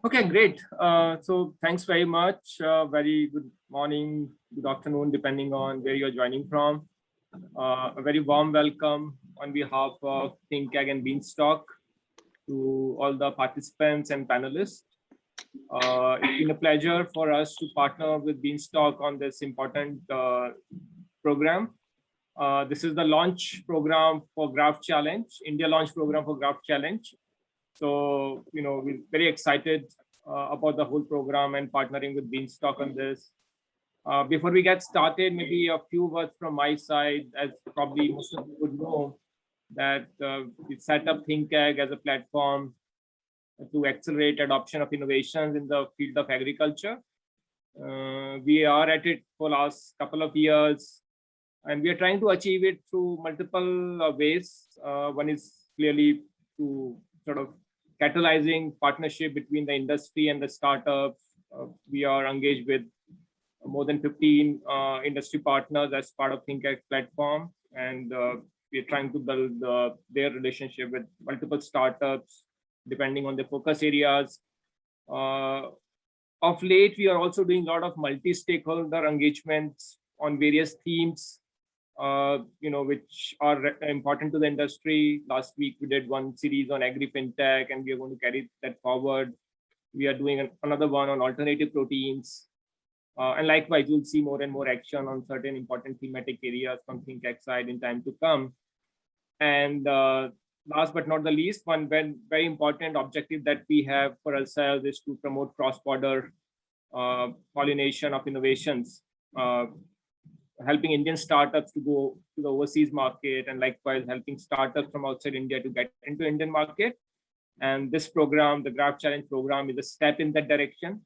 Okay, great. So thanks very much. Very good morning, good afternoon, depending on where you're joining from. A very warm welcome on behalf of ThinkAg and Beanstalk to all the participants and panelists. It's been a pleasure for us to partner with Beanstalk on this important program. This is the launch program for Graft Challenge, India launch program for Graft Challenge. So, we're very excited about the whole program and partnering with Beanstalk on this. Before we get started, maybe a few words from my side, as probably most of you would know, that we set up ThinkAg as a platform to accelerate adoption of innovations in the field of agriculture. We are at it for the last couple of years, and we are trying to achieve it through multiple ways. One is clearly to sort of catalyzing partnership between the industry and the startups. We are engaged with more than 15 industry partners as part of ThinkAg platform, and we are trying to build their relationship with multiple startups depending on the focus areas. Of late, we are also doing a lot of multi-stakeholder engagements on various themes, which are important to the industry. Last week, we did one series on agri-fintech, and we are going to carry that forward. We are doing another one on alternative proteins. And likewise, you'll see more and more action on certain important thematic areas from ThinkAg side in time to come. And last but not the least, one very important objective that we have for ourselves is to promote cross-border pollination of innovations, helping Indian startups to go to the overseas market, and likewise helping startups from outside India to get into Indian market. And this program, the Graft Challenge program, is a step in that direction.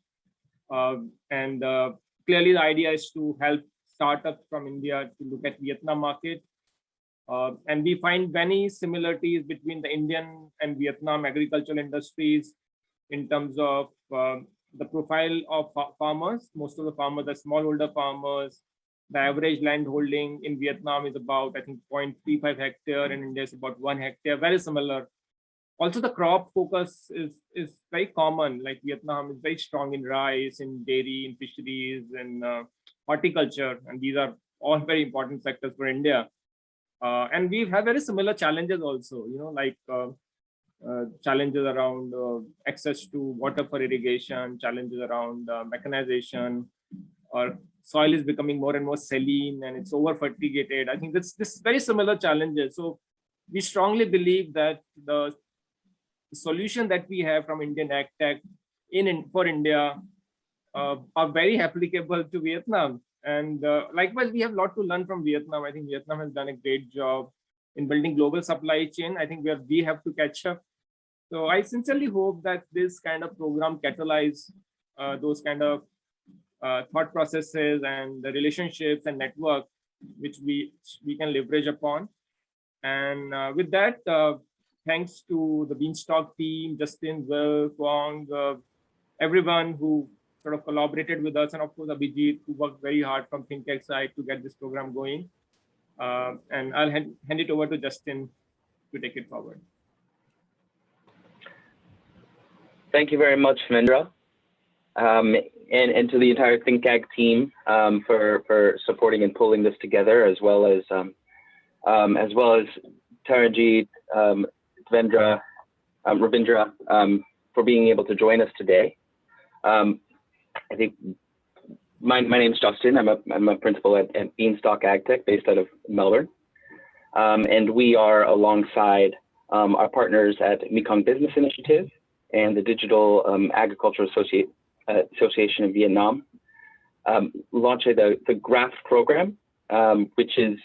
Clearly the idea is to help startups from India to look at Vietnam market. And we find many similarities between the Indian and Vietnam agricultural industries in terms of the profile of farmers. Most of the farmers are smallholder farmers. The average land holding in Vietnam is about, I think, 0.35 hectare, and India is about 1 hectare, very similar. Also, the crop focus is very common. Like Vietnam is very strong in rice, in dairy, in fisheries, and horticulture, and these are all very important sectors for India. And we have very similar challenges also, like challenges around access to water for irrigation, challenges around mechanization, or soil is becoming more and more saline and it's over fertigated. I think this very similar challenges. So we strongly believe that the solution that we have from Indian AgTech for India are very applicable to Vietnam. And likewise, we have a lot to learn from Vietnam. I think Vietnam has done a great job in building global supply chain. I think we have to catch up. So I sincerely hope that this kind of program catalyze those kind of thought processes and the relationships and network which we can leverage upon. And with that, thanks to the Beanstalk team, Justin, Will, Kwong, everyone who sort of collaborated with us, and of course Abhijit, who worked very hard from ThinkAg side to get this program going. And I'll hand it over to Justin to take it forward. Thank you very much, Mendra. And to the entire ThinkAg team for supporting and pulling this together, as well as Taranjeet, Ravindra, for being able to join us today. I think my name is Justin. I'm a principal at Beanstalk Agtech, based out of Melbourne, and we are alongside our partners at Mekong Business Initiative and the Digital Agriculture Association of Vietnam, launching the Graft program, which is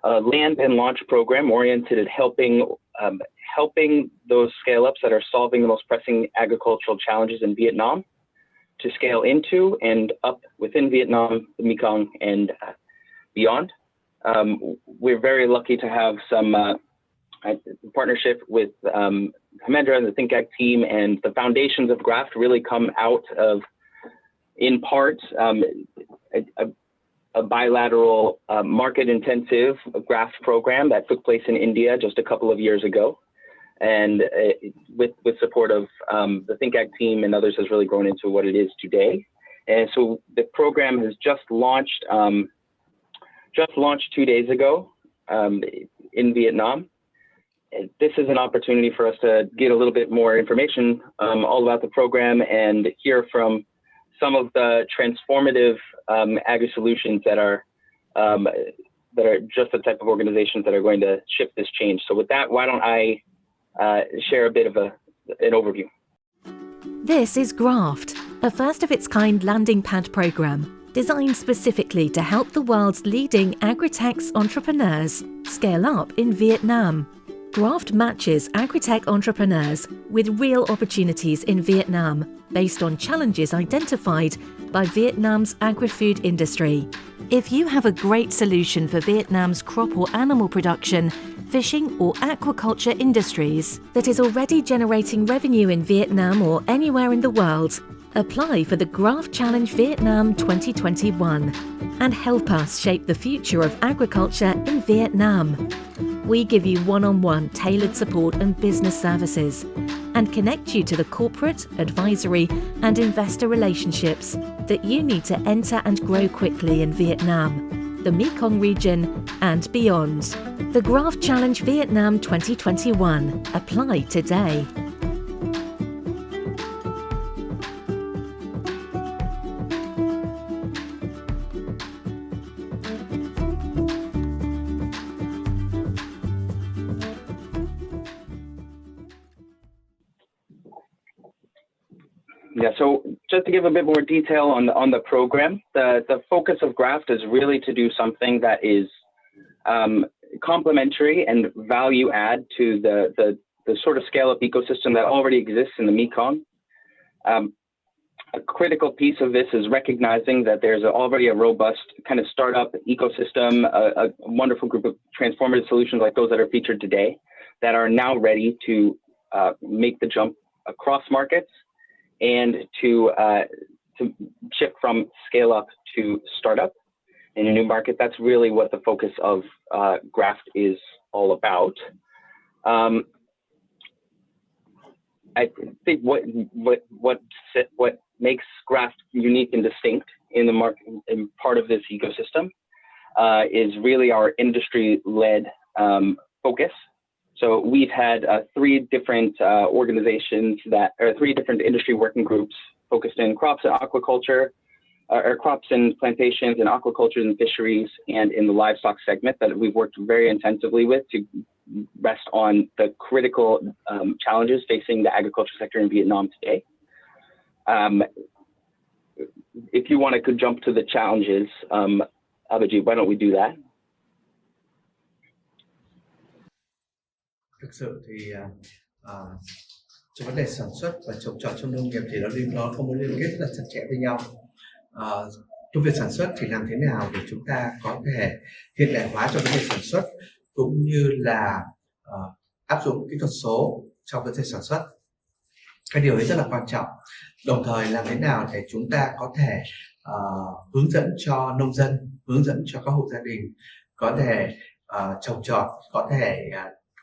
a land and launch program oriented at helping those scale-ups that are solving the most pressing agricultural challenges in Vietnam to scale into and up within Vietnam, the Mekong, and beyond. We're very lucky to have some partnership with Hemendra and the ThinkAg team, and the foundations of Graft really come out of, in part, a bilateral market-intensive Graft program that took place in India just a couple of years ago, and with support of the ThinkAg team and others has really grown into what it is today. And so the program has just launched 2 days ago in Vietnam. And this is an opportunity for us to get a little bit more information all about the program and hear from some of the transformative agri-solutions that are just the type of organizations that are going to shift this change. So with that, why don't I share a bit of an overview. This is Graft, a first-of-its-kind landing pad program designed specifically to help the world's leading agritech entrepreneurs scale up in Vietnam. Graft matches agritech entrepreneurs with real opportunities in Vietnam based on challenges identified by Vietnam's agri-food industry. If you have a great solution for Vietnam's crop or animal production, fishing or aquaculture industries that is already generating revenue in Vietnam or anywhere in the world, apply for the Graft Challenge Vietnam 2021 and help us shape the future of agriculture in Vietnam. We give you one-on-one tailored support and business services and connect you to the corporate, advisory and investor relationships that you need to enter and grow quickly in Vietnam, the Mekong region and beyond. The Graft Challenge Vietnam 2021. Apply today. Yeah, so just to give a bit more detail on the program, the focus of Graft is really to do something that is complementary and value add to the sort of scale-up ecosystem that already exists in the Mekong. A critical piece of this is recognizing that there's already a robust kind of startup ecosystem, a wonderful group of transformative solutions like those that are featured today that are now ready to make the jump across markets and to shift from scale up to startup in a new market. That's really what the focus of Graft is all about. I think what makes Graft unique and distinct in the market, in part of this ecosystem, is really our industry-led focus. So we've had 3 different organizations or 3 different industry working groups focused in crops and aquaculture, or crops and plantations and aquaculture and fisheries, and in the livestock segment that we've worked very intensively with to rest on the critical challenges facing the agriculture sector in Vietnam today. If you want to could jump to the challenges, Abhijit, why don't we do that? Thực sự thì trong vấn đề sản xuất và trồng trọt trong nông nghiệp thì nó có mối liên kết rất là chặt chẽ với nhau. Trong việc sản xuất thì làm thế nào để chúng ta có thể hiện đại hóa trong vấn đề sản xuất cũng như là áp dụng kỹ thuật số trong vấn đề sản xuất. Cái điều ấy rất là quan trọng. Đồng thời làm thế nào để chúng ta có thể hướng dẫn cho nông dân, hướng dẫn cho các hộ gia đình có thể trồng trọt, có thể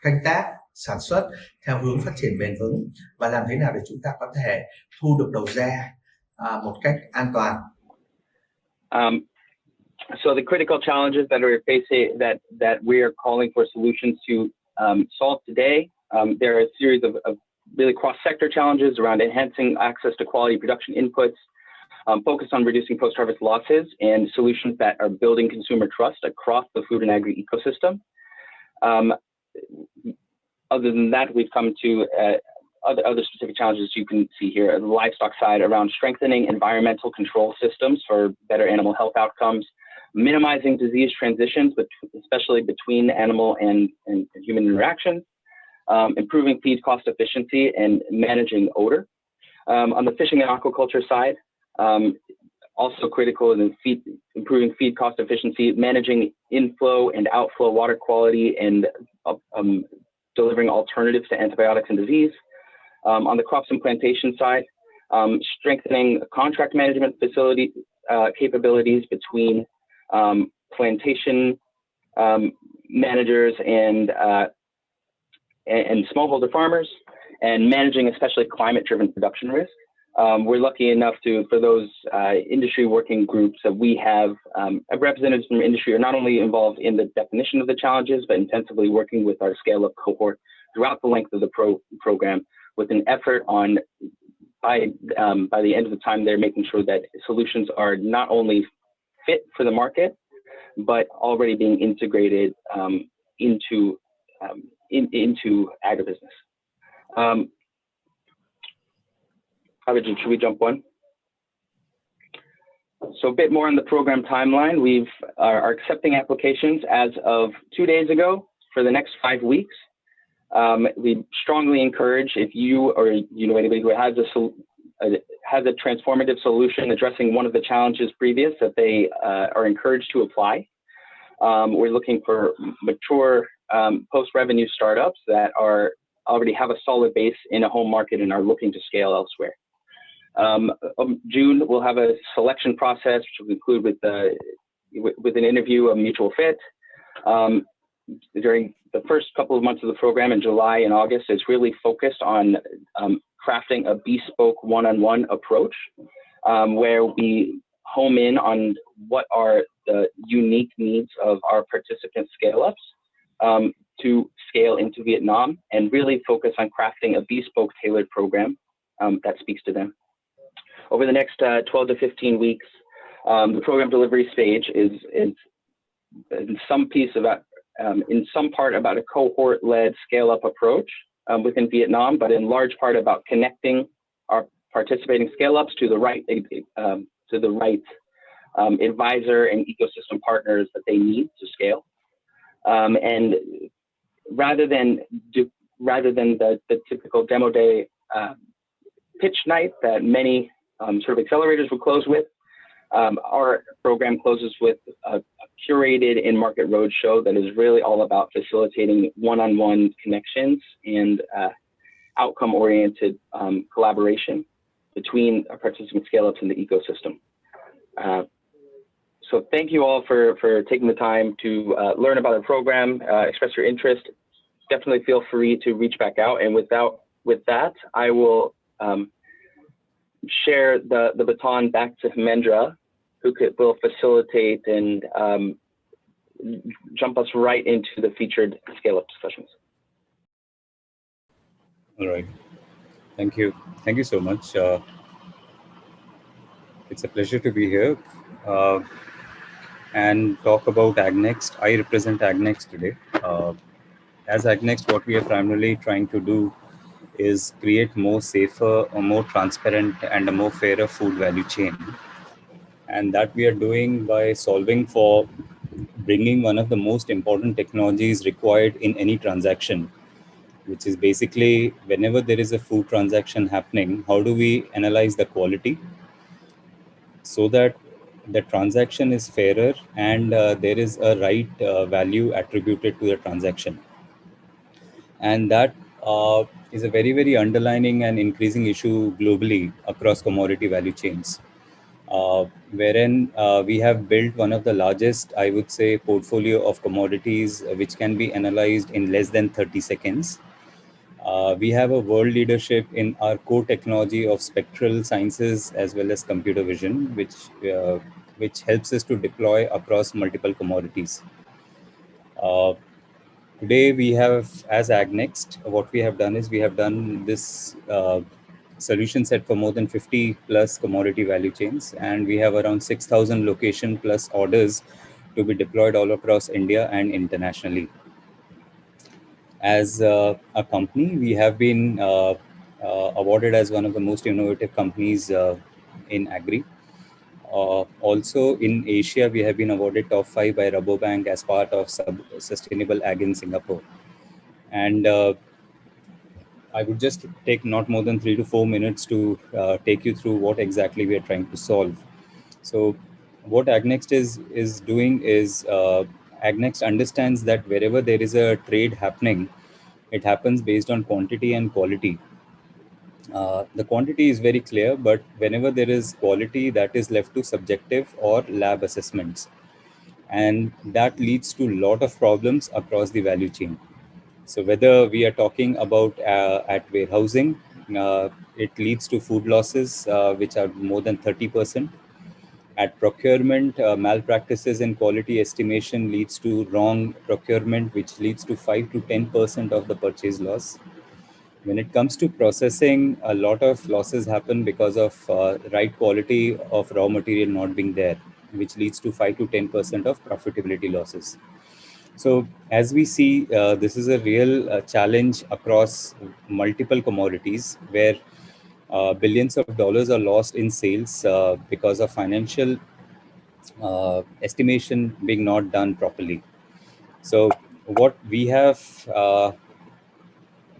canh tác, sản xuất theo hướng phát triển bền vững và làm thế nào để chúng ta có thể thu được đầu ra một cách an toàn. So the critical challenges that are facing that we are calling for solutions to solve today, there are a series of really cross-sector challenges around enhancing access to quality production inputs, focused on reducing post-harvest losses, and solutions that are building consumer trust across the food and agri ecosystem. Other than that, we've come to other specific challenges you can see here on the livestock side around strengthening environmental control systems for better animal health outcomes, minimizing disease transitions, especially between animal and human interactions, improving feed cost efficiency and managing odor. On the fishing and aquaculture side, also critical in improving feed cost efficiency, managing inflow and outflow water quality, and delivering alternatives to antibiotics and disease. On the crops and plantation side, strengthening contract management facility capabilities between plantation managers and smallholder farmers, and managing especially climate-driven production risk. We're lucky enough for those industry working groups that we have representatives from industry are not only involved in the definition of the challenges, but intensively working with our scale-up cohort throughout the length of the program with an effort on, by the end of the time, they're making sure that solutions are not only fit for the market, but already being integrated into agribusiness. Abhijit, should we jump one? So a bit more on the program timeline. We are accepting applications as of 2 days ago for the next 5 weeks. We strongly encourage, if you or you know anybody who has a transformative solution addressing one of the challenges previous, that they are encouraged to apply. We're looking for mature post-revenue startups that already have a solid base in a home market and are looking to scale elsewhere. June, we'll have a selection process, which will conclude with an interview of mutual fit. During the first couple of months of the program in July and August, it's really focused on crafting a bespoke one-on-one approach, where we home in on what are the unique needs of our participant scale-ups to scale into Vietnam, and really focus on crafting a bespoke tailored program that speaks to them. Over the next 12 to 15 weeks, the program delivery stage is in some part about a cohort-led scale-up approach within Vietnam, but in large part about connecting our participating scale-ups to the right advisor and ecosystem partners that they need to scale. And rather than the typical demo day pitch night that many sort of accelerators will close with, our program closes with a curated in-market roadshow that is really all about facilitating one-on-one connections and outcome-oriented collaboration between our participant scale-ups and the ecosystem. So thank you all for taking the time to learn about our program, express your interest. Definitely feel free to reach back out. And with that, I will share the baton back to Hemendra, who will facilitate and jump us right into the featured scale-up discussions. All right. Thank you. Thank you so much. It's a pleasure to be here and talk about AgNext. I represent AgNext today. As AgNext, what we are primarily trying to do is create more safer, a more transparent, and a more fairer food value chain. And that we are doing by solving for bringing one of the most important technologies required in any transaction, which is basically whenever there is a food transaction happening, how do we analyze the quality so that the transaction is fairer and there is a right value attributed to the transaction. And that is a very, very underlining and increasing issue globally across commodity value chains, wherein we have built one of the largest, I would say, portfolio of commodities which can be analyzed in less than 30 seconds. We have a world leadership in our core technology of spectral sciences as well as computer vision, which helps us to deploy across multiple commodities. Today we have, as AgNext, what we have done is we have done this solution set for more than 50 plus commodity value chains, and we have around 6,000 location plus orders to be deployed all across India and internationally. As a company, we have been awarded as one of the most innovative companies in agri. Also in Asia, we have been awarded top 5 by Rabobank as part of Sustainable Ag in Singapore. And I would just take not more than 3 to 4 minutes to take you through what exactly we are trying to solve. So what AgNext is doing is AgNext understands that wherever there is a trade happening, it happens based on quantity and quality. The quantity is very clear, but whenever there is quality, that is left to subjective or lab assessments. And that leads to a lot of problems across the value chain. So whether we are talking about at warehousing, it leads to food losses, which are more than 30%. At procurement, malpractices in quality estimation leads to wrong procurement, which leads to 5 to 10% of the purchase loss. When it comes to processing, a lot of losses happen because of right quality of raw material not being there, which leads to 5 to 10% of profitability losses. So as we see, this is a real challenge across multiple commodities where billions of dollars are lost in sales because of financial estimation being not done properly. So what we have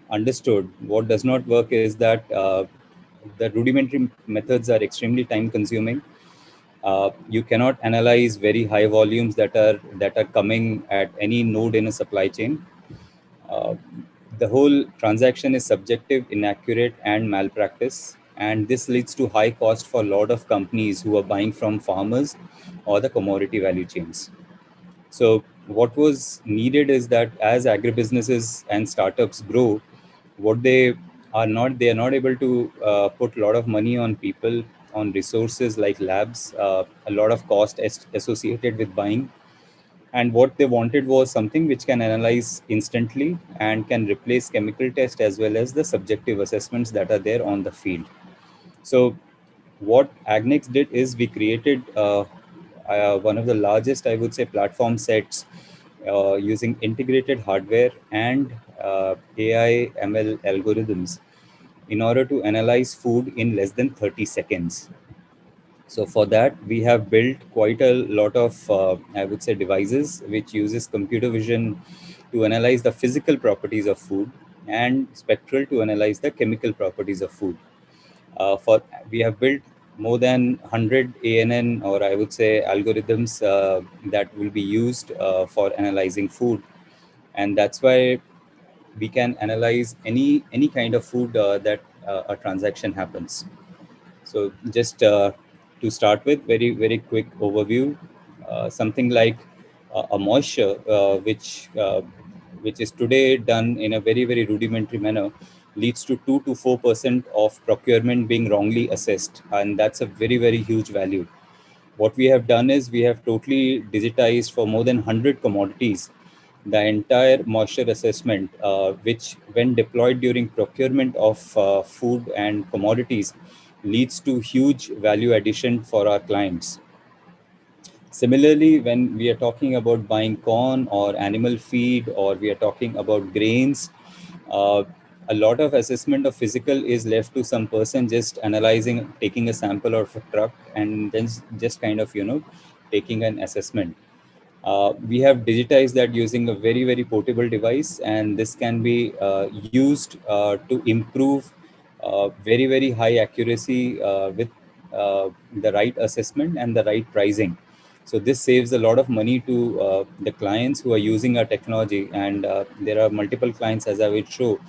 understood, what does not work is that the rudimentary methods are extremely time consuming. You cannot analyze very high volumes that are coming at any node in a supply chain. Uh, the whole transaction is subjective, inaccurate, and malpractice. And this leads to high cost for a lot of companies who are buying from farmers or the commodity value chains. So what was needed is that as agribusinesses and startups grow, what they are not able to put a lot of money on people, on resources like labs, a lot of cost associated with buying. And what they wanted was something which can analyze instantly and can replace chemical test as well as the subjective assessments that are there on the field. So what Agnex did is we created one of the largest, I would say, platform sets using integrated hardware and AI ML algorithms in order to analyze food in less than 30 seconds. So for that, we have built quite a lot of, I would say, devices which uses computer vision to analyze the physical properties of food and spectral to analyze the chemical properties of food. For we have built more than 100 ANN, or I would say algorithms that will be used for analyzing food, and that's why we can analyze any kind of food that a transaction happens. So just to start with, very quick overview, something like a moisture, which is today done in a very rudimentary manner, leads to 2 to 4% of procurement being wrongly assessed, and that's a very huge value. What we have done is we have totally digitized for more than 100 commodities the entire moisture assessment, which when deployed during procurement of food and commodities leads to huge value addition for our clients. Similarly, when we are talking about buying corn or animal feed, or we are talking about grains, uh, a lot of assessment of physical is left to some person just analyzing, taking a sample of a truck and then just kind of, taking an assessment. We have digitized that using a very portable device, and this can be used to improve very high accuracy with the right assessment and the right pricing. So this saves a lot of money to the clients who are using our technology, and there are multiple clients, as I will show,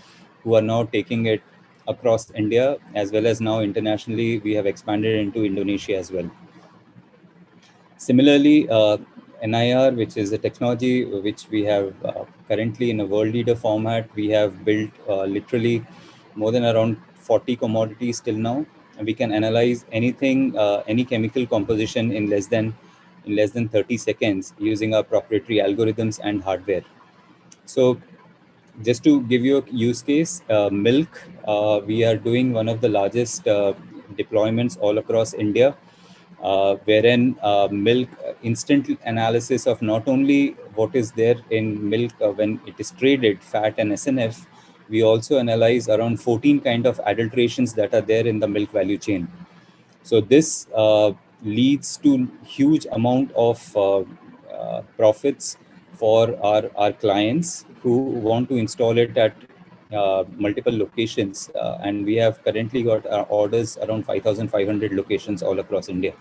who are now taking it across India as well as now internationally. We have expanded into Indonesia as well. Similarly, NIR, which is a technology which we have currently in a world leader format, we have built literally more than around 40 commodities till now. And we can analyze anything, any chemical composition in less than 30 seconds using our proprietary algorithms and hardware. So just to give you a use case, milk, we are doing one of the largest deployments all across India, wherein milk instant analysis of not only what is there in milk when it is traded, fat and SNF, we also analyze around 14 kind of adulterations that are there in the milk value chain. So this leads to huge amount of profits for our clients who want to install it at multiple locations. And we have currently got orders around 5,500 locations all across India.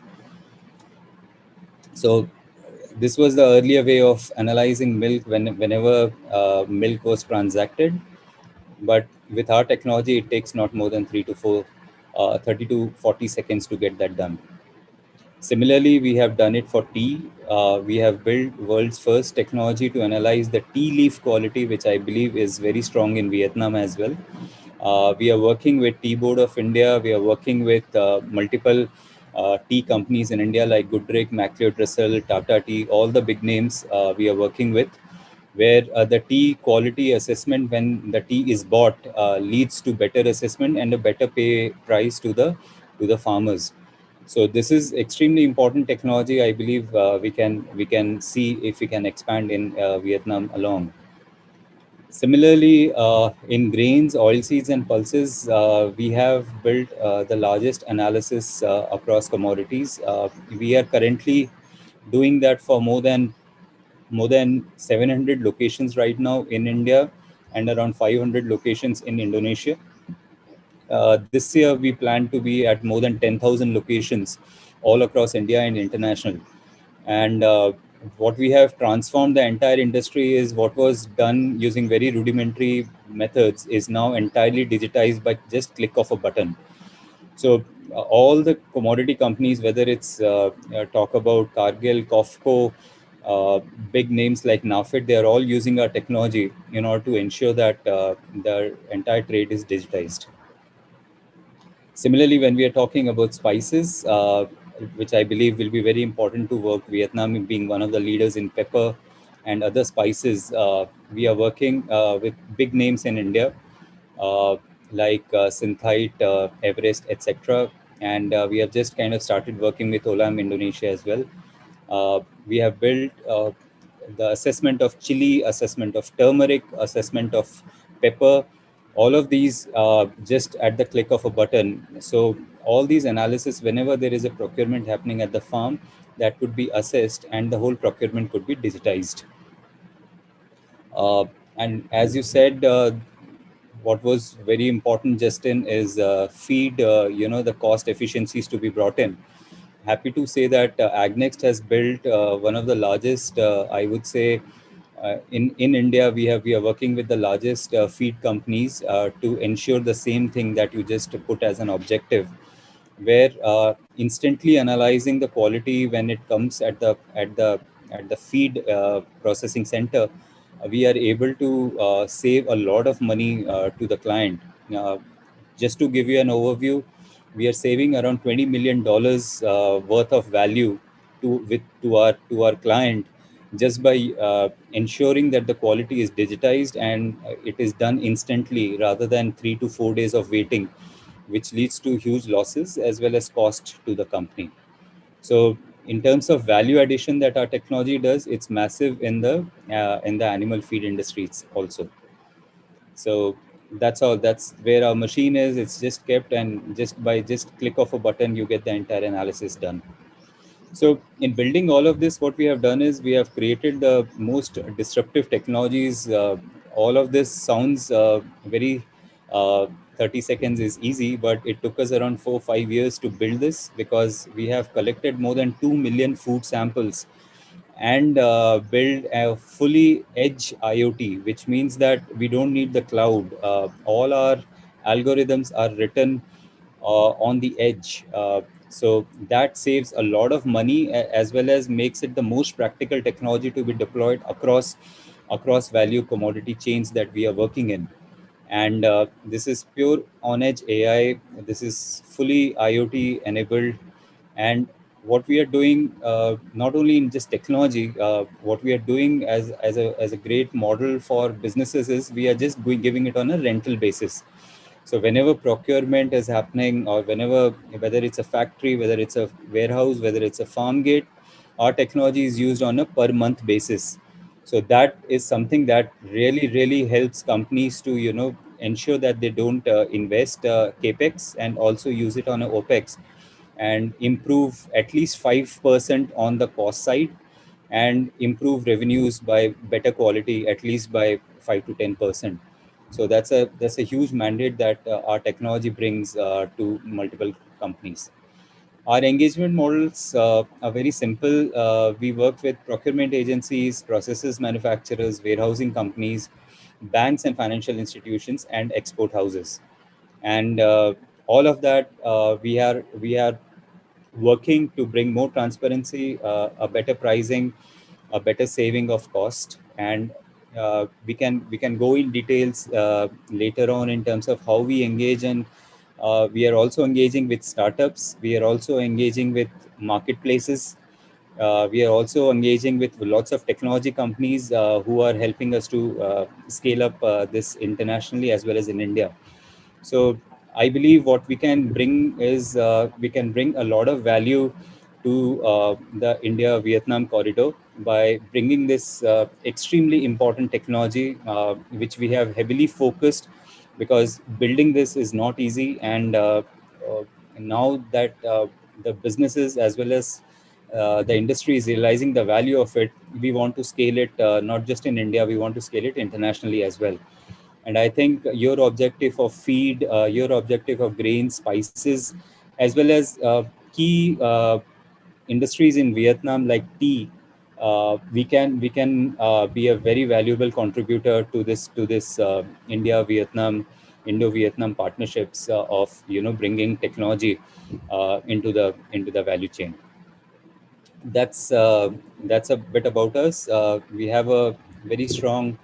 So this was the earlier way of analyzing milk whenever milk was transacted. But with our technology, it takes not more than 30 to 40 seconds to get that done. Similarly, we have done it for tea. We have built world's first technology to analyze the tea leaf quality, which I believe is very strong in Vietnam as well. We are working with Tea Board of India. We are working with multiple tea companies in India like Goodrich, MacLeod Russell, Tata Tea, all the big names we are working with, where the tea quality assessment when the tea is bought leads to better assessment and a better pay price to the farmers. So this is extremely important technology. I believe we can see if we can expand in Vietnam along. Similarly, in grains, oilseeds, and pulses, we have built the largest analysis across commodities. We are currently doing that for more than 700 locations right now in India and around 500 locations in Indonesia. This year, we plan to be at more than 10,000 locations all across India and international. And what we have transformed the entire industry is what was done using very rudimentary methods is now entirely digitized by just click of a button. So all the commodity companies, whether it's talk about Cargill, COFCO, big names like Nafed, they are all using our technology in order to ensure that the entire trade is digitized. Similarly, when we are talking about spices, which I believe will be very important to work, Vietnam being one of the leaders in pepper and other spices, we are working with big names in India, like Synthite, Everest, etc. And we have just kind of started working with Olam Indonesia as well. We have built the assessment of chili, assessment of turmeric, assessment of pepper, all of these just at the click of a button. So all these analysis, whenever there is a procurement happening at the farm, that could be assessed and the whole procurement could be digitized. And as you said, what was very important, Justin, is feed, the cost efficiencies to be brought in. Happy to say that Agnext has built one of the largest, I would say, in India, we are working with the largest feed companies to ensure the same thing that you just put as an objective, where instantly analyzing the quality when it comes at the feed processing center, we are able to save a lot of money to the client. Uh, just to give you an overview, we are saving around $20 million worth of value to our client just by ensuring that the quality is digitized and it is done instantly rather than 3 to 4 days of waiting, which leads to huge losses as well as cost to the company. So in terms of value addition that our technology does, it's massive in the animal feed industries also. So that's all. That's where our machine is. It's just kept, and just by just click of a button, you get the entire analysis done. So in building all of this, what we have done is we have created the most disruptive technologies. All of this sounds very uh, 30 seconds is easy, but it took us around 4 or 5 years to build this because we have collected more than 2 million food samples and build a fully edge IoT, which means that we don't need the cloud. All our algorithms are written on the edge. So that saves a lot of money as well as makes it the most practical technology to be deployed across value commodity chains that we are working in. And this is pure on edge AI. This is fully IoT enabled. And what we are doing, not only in just technology, what we are doing as a great model for businesses is we are just giving it on a rental basis. So whenever procurement is happening, or whether it's a factory, whether it's a warehouse, whether it's a farm gate, our technology is used on a per month basis. So that is something that really, really helps companies to, ensure that they don't invest capex and also use it on a opex, and improve at least 5% on the cost side, and improve revenues by better quality at least by 5 to 10%. So that's a huge mandate that our technology brings to multiple companies. Our engagement models are very simple. We work with procurement agencies, processes manufacturers, warehousing companies, banks and financial institutions, and export houses. And all of that, we are working to bring more transparency, a better pricing, a better saving of cost, and we can go in details later on in terms of how we engage, and we are also engaging with startups. We are also engaging with marketplaces. We are also engaging with lots of technology companies who are helping us to scale up this internationally as well as in India. So I believe what we can bring is we can bring a lot of value to the India-Vietnam corridor by bringing this extremely important technology, which we have heavily focused, because building this is not easy. And now that the businesses as well as the industry is realizing the value of it, we want to scale it not just in India, we want to scale it internationally as well. And I think your objective of feed, your objective of grains, spices, as well as key industries in Vietnam like tea, we can be a very valuable contributor to this Indo-Vietnam partnerships of bringing technology into the value chain. That's a bit about us. We have a very strong,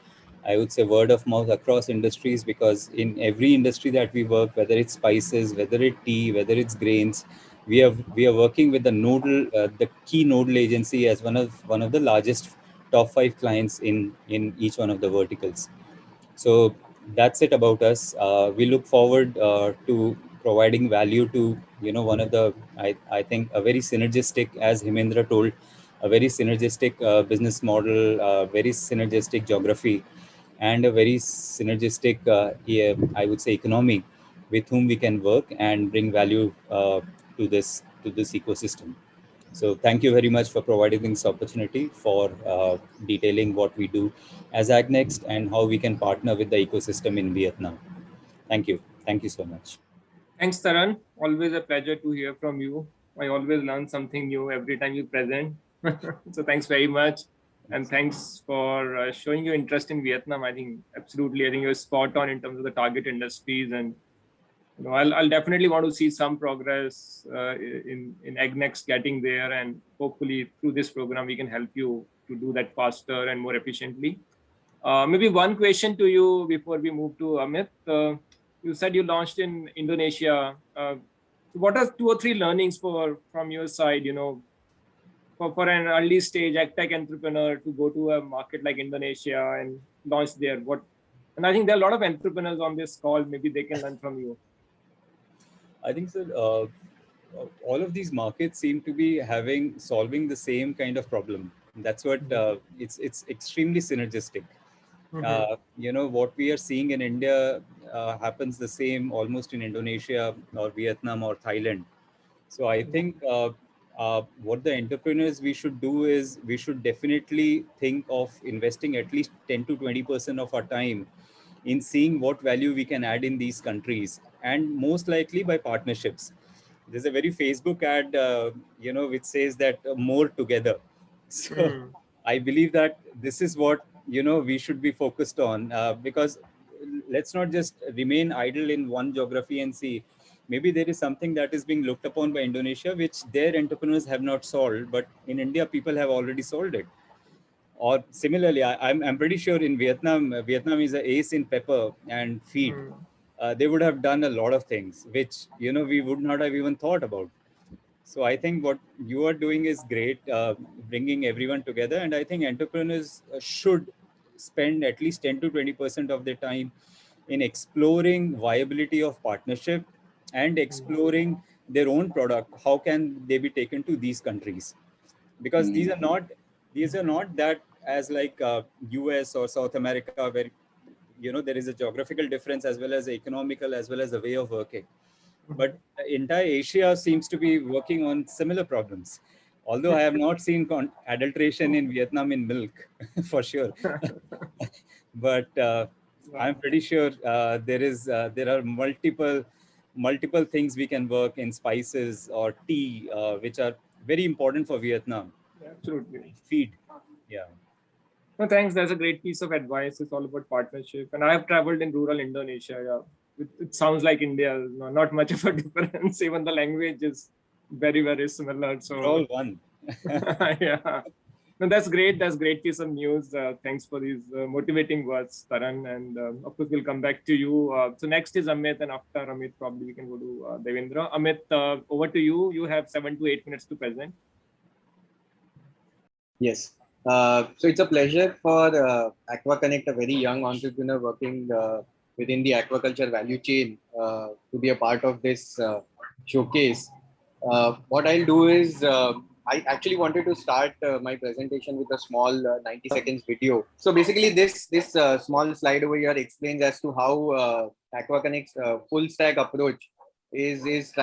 I would say, word of mouth across industries, because in every industry that we work, whether it's spices, whether it's tea, whether it's grains, we are working with the key nodal agency as one of the largest top 5 clients in each one of the verticals. So that's it about us. We look forward to providing value to one of the I think a very synergistic, as Himendra told, a very synergistic business model, very synergistic geography, and a very synergistic I would say economy with whom we can work and bring value to this ecosystem. So thank you very much for providing this opportunity for detailing what we do as AgNext and how we can partner with the ecosystem in Vietnam. Thank you. Thank you so much. Thanks, Taran. Always a pleasure to hear from you. I always learn something new every time you present. So thanks very much. And thanks for showing your interest in Vietnam. I think absolutely, I think you're spot on in terms of the target industries. And I'll definitely want to see some progress in AgNext getting there. And hopefully through this program, we can help you to do that faster and more efficiently. Maybe one question to you before we move to Amit. You said you launched in Indonesia. What are 2 or 3 learnings from your side, for an early stage AgTech entrepreneur to go to a market like Indonesia and launch there? And I think there are a lot of entrepreneurs on this call. Maybe they can learn from you. I think so. All of these markets seem to be solving the same kind of problem. That's what it's extremely synergistic. What we are seeing in India happens the same almost in Indonesia or Vietnam or Thailand. So I think what the entrepreneurs we should do is we should definitely think of investing at least 10 to 20% of our time in seeing what value we can add in these countries, and most likely by partnerships. There's a very Facebook ad, which says that more together. So I believe that this is what, we should be focused on, because let's not just remain idle in one geography and see, maybe there is something that is being looked upon by Indonesia, which their entrepreneurs have not solved, but in India, people have already solved it. Or similarly, I'm pretty sure in Vietnam is an ace in pepper and feed. They would have done a lot of things, which, we would not have even thought about. So I think what you are doing is great, bringing everyone together. And I think entrepreneurs should spend at least 10 to 20% of their time in exploring viability of partnership and exploring their own product. How can they be taken to these countries? Because these are not that as like US or South America, where there is a geographical difference as well as economical as well as the way of working. But the entire Asia seems to be working on similar problems. Although I have not seen adulteration in Vietnam in milk, for sure. But I'm pretty sure there are multiple things we can work in, spices or tea, which are very important for Vietnam. Absolutely. Feed. Yeah. No, thanks. That's a great piece of advice. It's all about partnership. And I have traveled in rural Indonesia. Yeah, it sounds like India. Not much of a difference. Even the language is very, very similar. We're So all one. yeah. No, that's great. That's great piece of news. Thanks for these motivating words, Taran. And of course, we'll come back to you. So next is Amit, and after Amit, probably we can go to Devendra. Amit, over to you. You have 7 to 8 minutes to present. Yes. So it's a pleasure for AquaConnect, a very young entrepreneur working within the aquaculture value chain, to be a part of this showcase. What I'll do is, I actually wanted to start my presentation with a small 90 seconds video. So basically, this small slide over here explains as to how AquaConnect's full stack approach is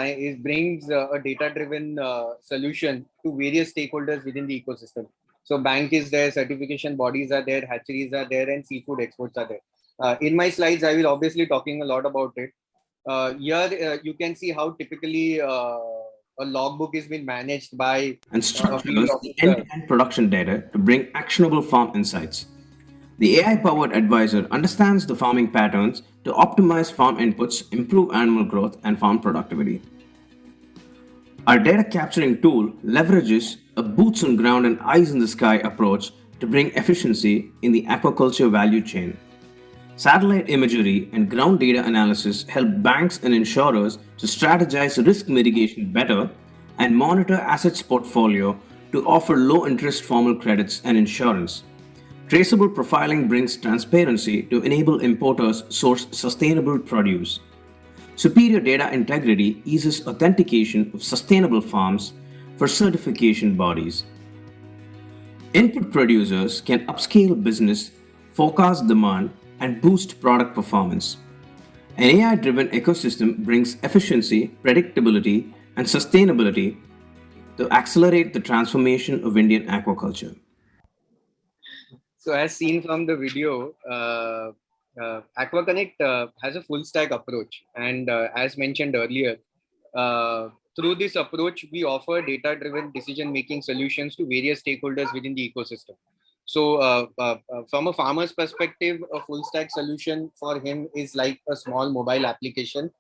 brings a data driven solution to various stakeholders within the ecosystem. So bank is there, certification bodies are there, hatcheries are there, and seafood exports are there. In my slides, I will obviously talking a lot about it. Here you can see how typically a logbook is being managed by and a field structures the officer. end-to-end production data to bring actionable farm insights. The AI-powered advisor understands the farming patterns to optimize farm inputs, improve animal growth, and farm productivity. Our data capturing tool leverages a boots on ground and eyes in the sky approach to bring efficiency in the aquaculture value chain. Satellite imagery and ground data analysis help banks and insurers to strategize risk mitigation better and monitor assets portfolio to offer low interest formal credits and insurance. Traceable profiling brings transparency to enable importers source sustainable produce. Superior data integrity eases authentication of sustainable farms for certification bodies. Input producers can upscale business, forecast demand, and boost product performance. An AI-driven ecosystem brings efficiency, predictability, and sustainability to accelerate the transformation of Indian aquaculture. So as seen from the video, AquaConnect has a full stack approach. And as mentioned earlier, through this approach, we offer data-driven decision-making solutions to various stakeholders within the ecosystem. So from a farmer's perspective, a full stack solution for him is like a small mobile application,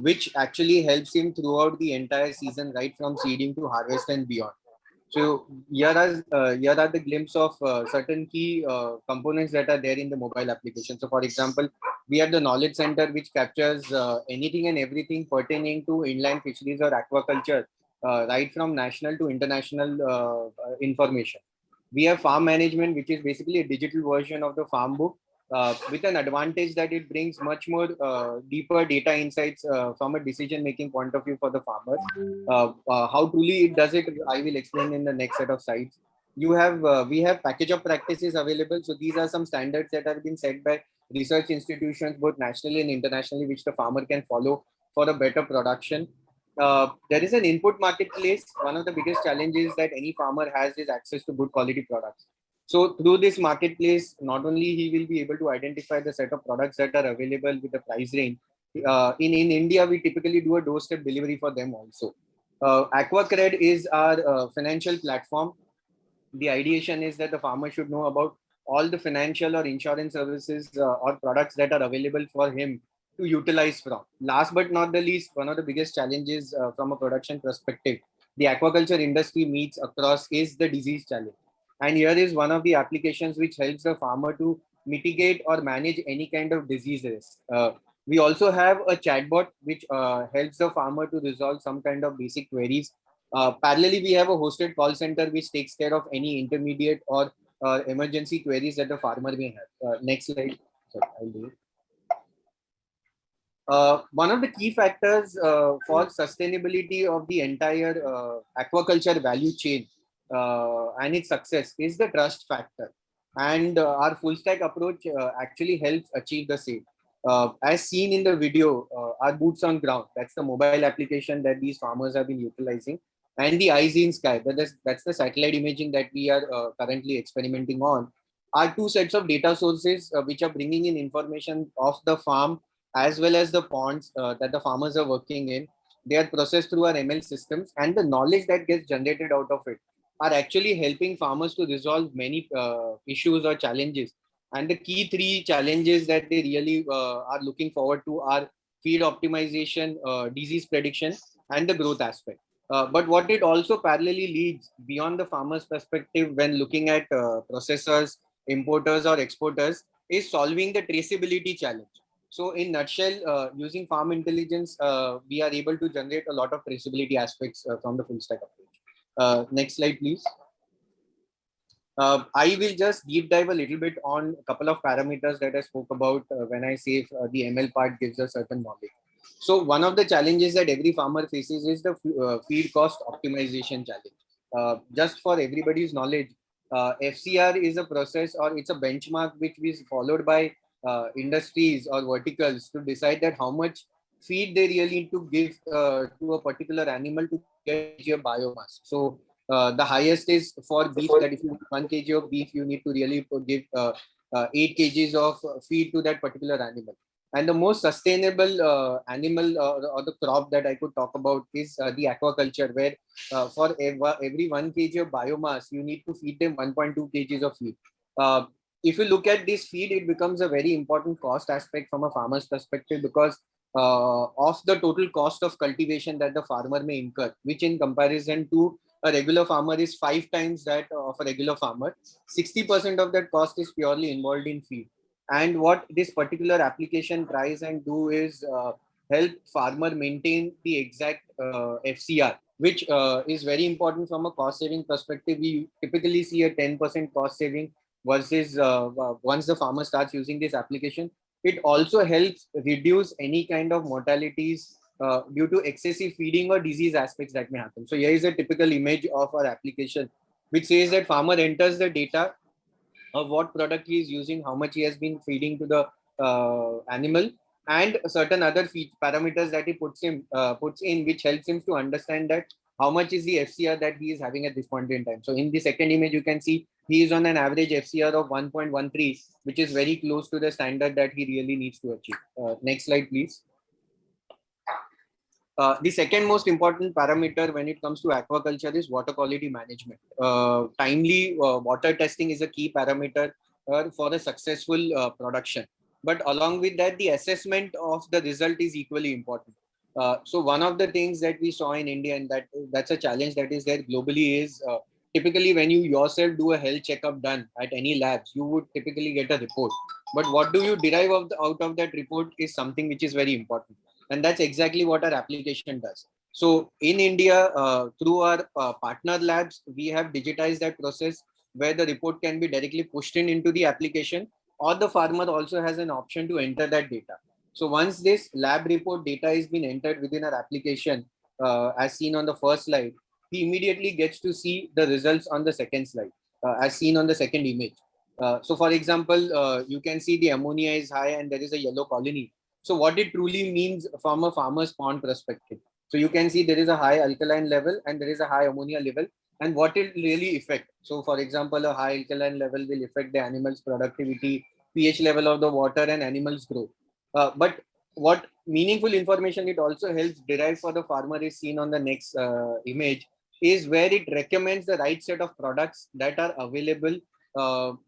which actually helps him throughout the entire season, right from seeding to harvest and beyond. So here are the glimpse of certain key components that are there in the mobile application. So for example, we have the knowledge center, which captures anything and everything pertaining to inland fisheries or aquaculture, right from national to international information. We have farm management, which is basically a digital version of the farm book, with an advantage that it brings much more deeper data insights from a decision-making point of view for the farmers. How truly it does it, I will explain in the next set of slides. We have package of practices available. So these are some standards that have been set by research institutions, both nationally and internationally, which the farmer can follow for a better production. There is an input marketplace. One of the biggest challenges that any farmer has is access to good quality products. So through this marketplace, not only he will be able to identify the set of products that are available with the price range. In India, we typically do a doorstep delivery for them also. AquaCred is our financial platform. The ideation is that the farmer should know about all the financial or insurance services or products that are available for him to utilize from. Last but not the least, one of the biggest challenges from a production perspective, the aquaculture industry meets across is the disease challenge. And here is one of the applications which helps the farmer to mitigate or manage any kind of disease risk. We also have a chatbot which helps the farmer to resolve some kind of basic queries. Parallelly, we have a hosted call center which takes care of any intermediate or emergency queries that the farmer may have. Next slide. Sorry, I'll do it. One of the key factors for sustainability of the entire aquaculture value chain and its success is the trust factor. And our full stack approach actually helps achieve the same. As seen in the video, our boots on ground, that's the mobile application that these farmers have been utilizing, and the eyes in sky, that's the satellite imaging that we are currently experimenting on, are two sets of data sources which are bringing in information of the farm as well as the ponds that the farmers are working in. They are processed through our ML systems, and the knowledge that gets generated out of it are actually helping farmers to resolve many issues or challenges. And the key three challenges that they really are looking forward to are feed optimization, disease prediction, and the growth aspect. But what it also parallelly leads beyond the farmer's perspective when looking at processors, importers or exporters is solving the traceability challenge. So in nutshell, using farm intelligence, we are able to generate a lot of traceability aspects from the full stack approach. Next slide, please. I will just deep dive a little bit on a couple of parameters that I spoke about when I say the ML part gives a certain knowledge. So one of the challenges that every farmer faces is the feed cost optimization challenge. Just for everybody's knowledge, FCR is a process or it's a benchmark which is followed by industries or verticals to decide that how much feed they really need to give to a particular animal to get your biomass. So the highest is for beef, that if you want 1 kg of beef, you need to really give 8 kgs of feed to that particular animal. And the most sustainable animal or the crop that I could talk about is the aquaculture, where for every 1 kg of biomass, you need to feed them 1.2 kgs of feed. If you look at this feed, it becomes a very important cost aspect from a farmer's perspective, because of the total cost of cultivation that the farmer may incur, which in comparison to a regular farmer is 5 times that of a regular farmer. 60% of that cost is purely involved in feed. And what this particular application tries and do is help farmer maintain the exact FCR, which is very important from a cost saving perspective. We typically see a 10% cost saving versus once the farmer starts using this application. It also helps reduce any kind of mortalities due to excessive feeding or disease aspects that may happen. So here is a typical image of our application, which says that farmer enters the data of what product he is using, how much he has been feeding to the animal, and certain other parameters that he puts in, which helps him to understand that how much is the FCR that he is having at this point in time. So in the second image, you can see he is on an average FCR of 1.13, which is very close to the standard that he really needs to achieve. Next slide, please. The second most important parameter when it comes to aquaculture is water quality management. Timely water testing is a key parameter for a successful production. But along with that, the assessment of the result is equally important. So one of the things that we saw in India, and that's a challenge that is there globally, is typically when you yourself do a health checkup done at any labs, you would typically get a report. But what do you derive out of that report is something which is very important. And that's exactly what our application does. So in India, through our partner labs, we have digitized that process where the report can be directly pushed into the application, or the farmer also has an option to enter that data. So once this lab report data is been entered within our application, as seen on the first slide, he immediately gets to see the results on the second slide, as seen on the second image. So for example, you can see the ammonia is high and there is a yellow colony. So what it truly means from a farmer's pond perspective. So you can see there is a high alkaline level and there is a high ammonia level, and what it really affect. So for example, a high alkaline level will affect the animal's productivity, pH level of the water, and animal's growth. But what meaningful information it also helps derive for the farmer is seen on the next image, is where it recommends the right set of products that are available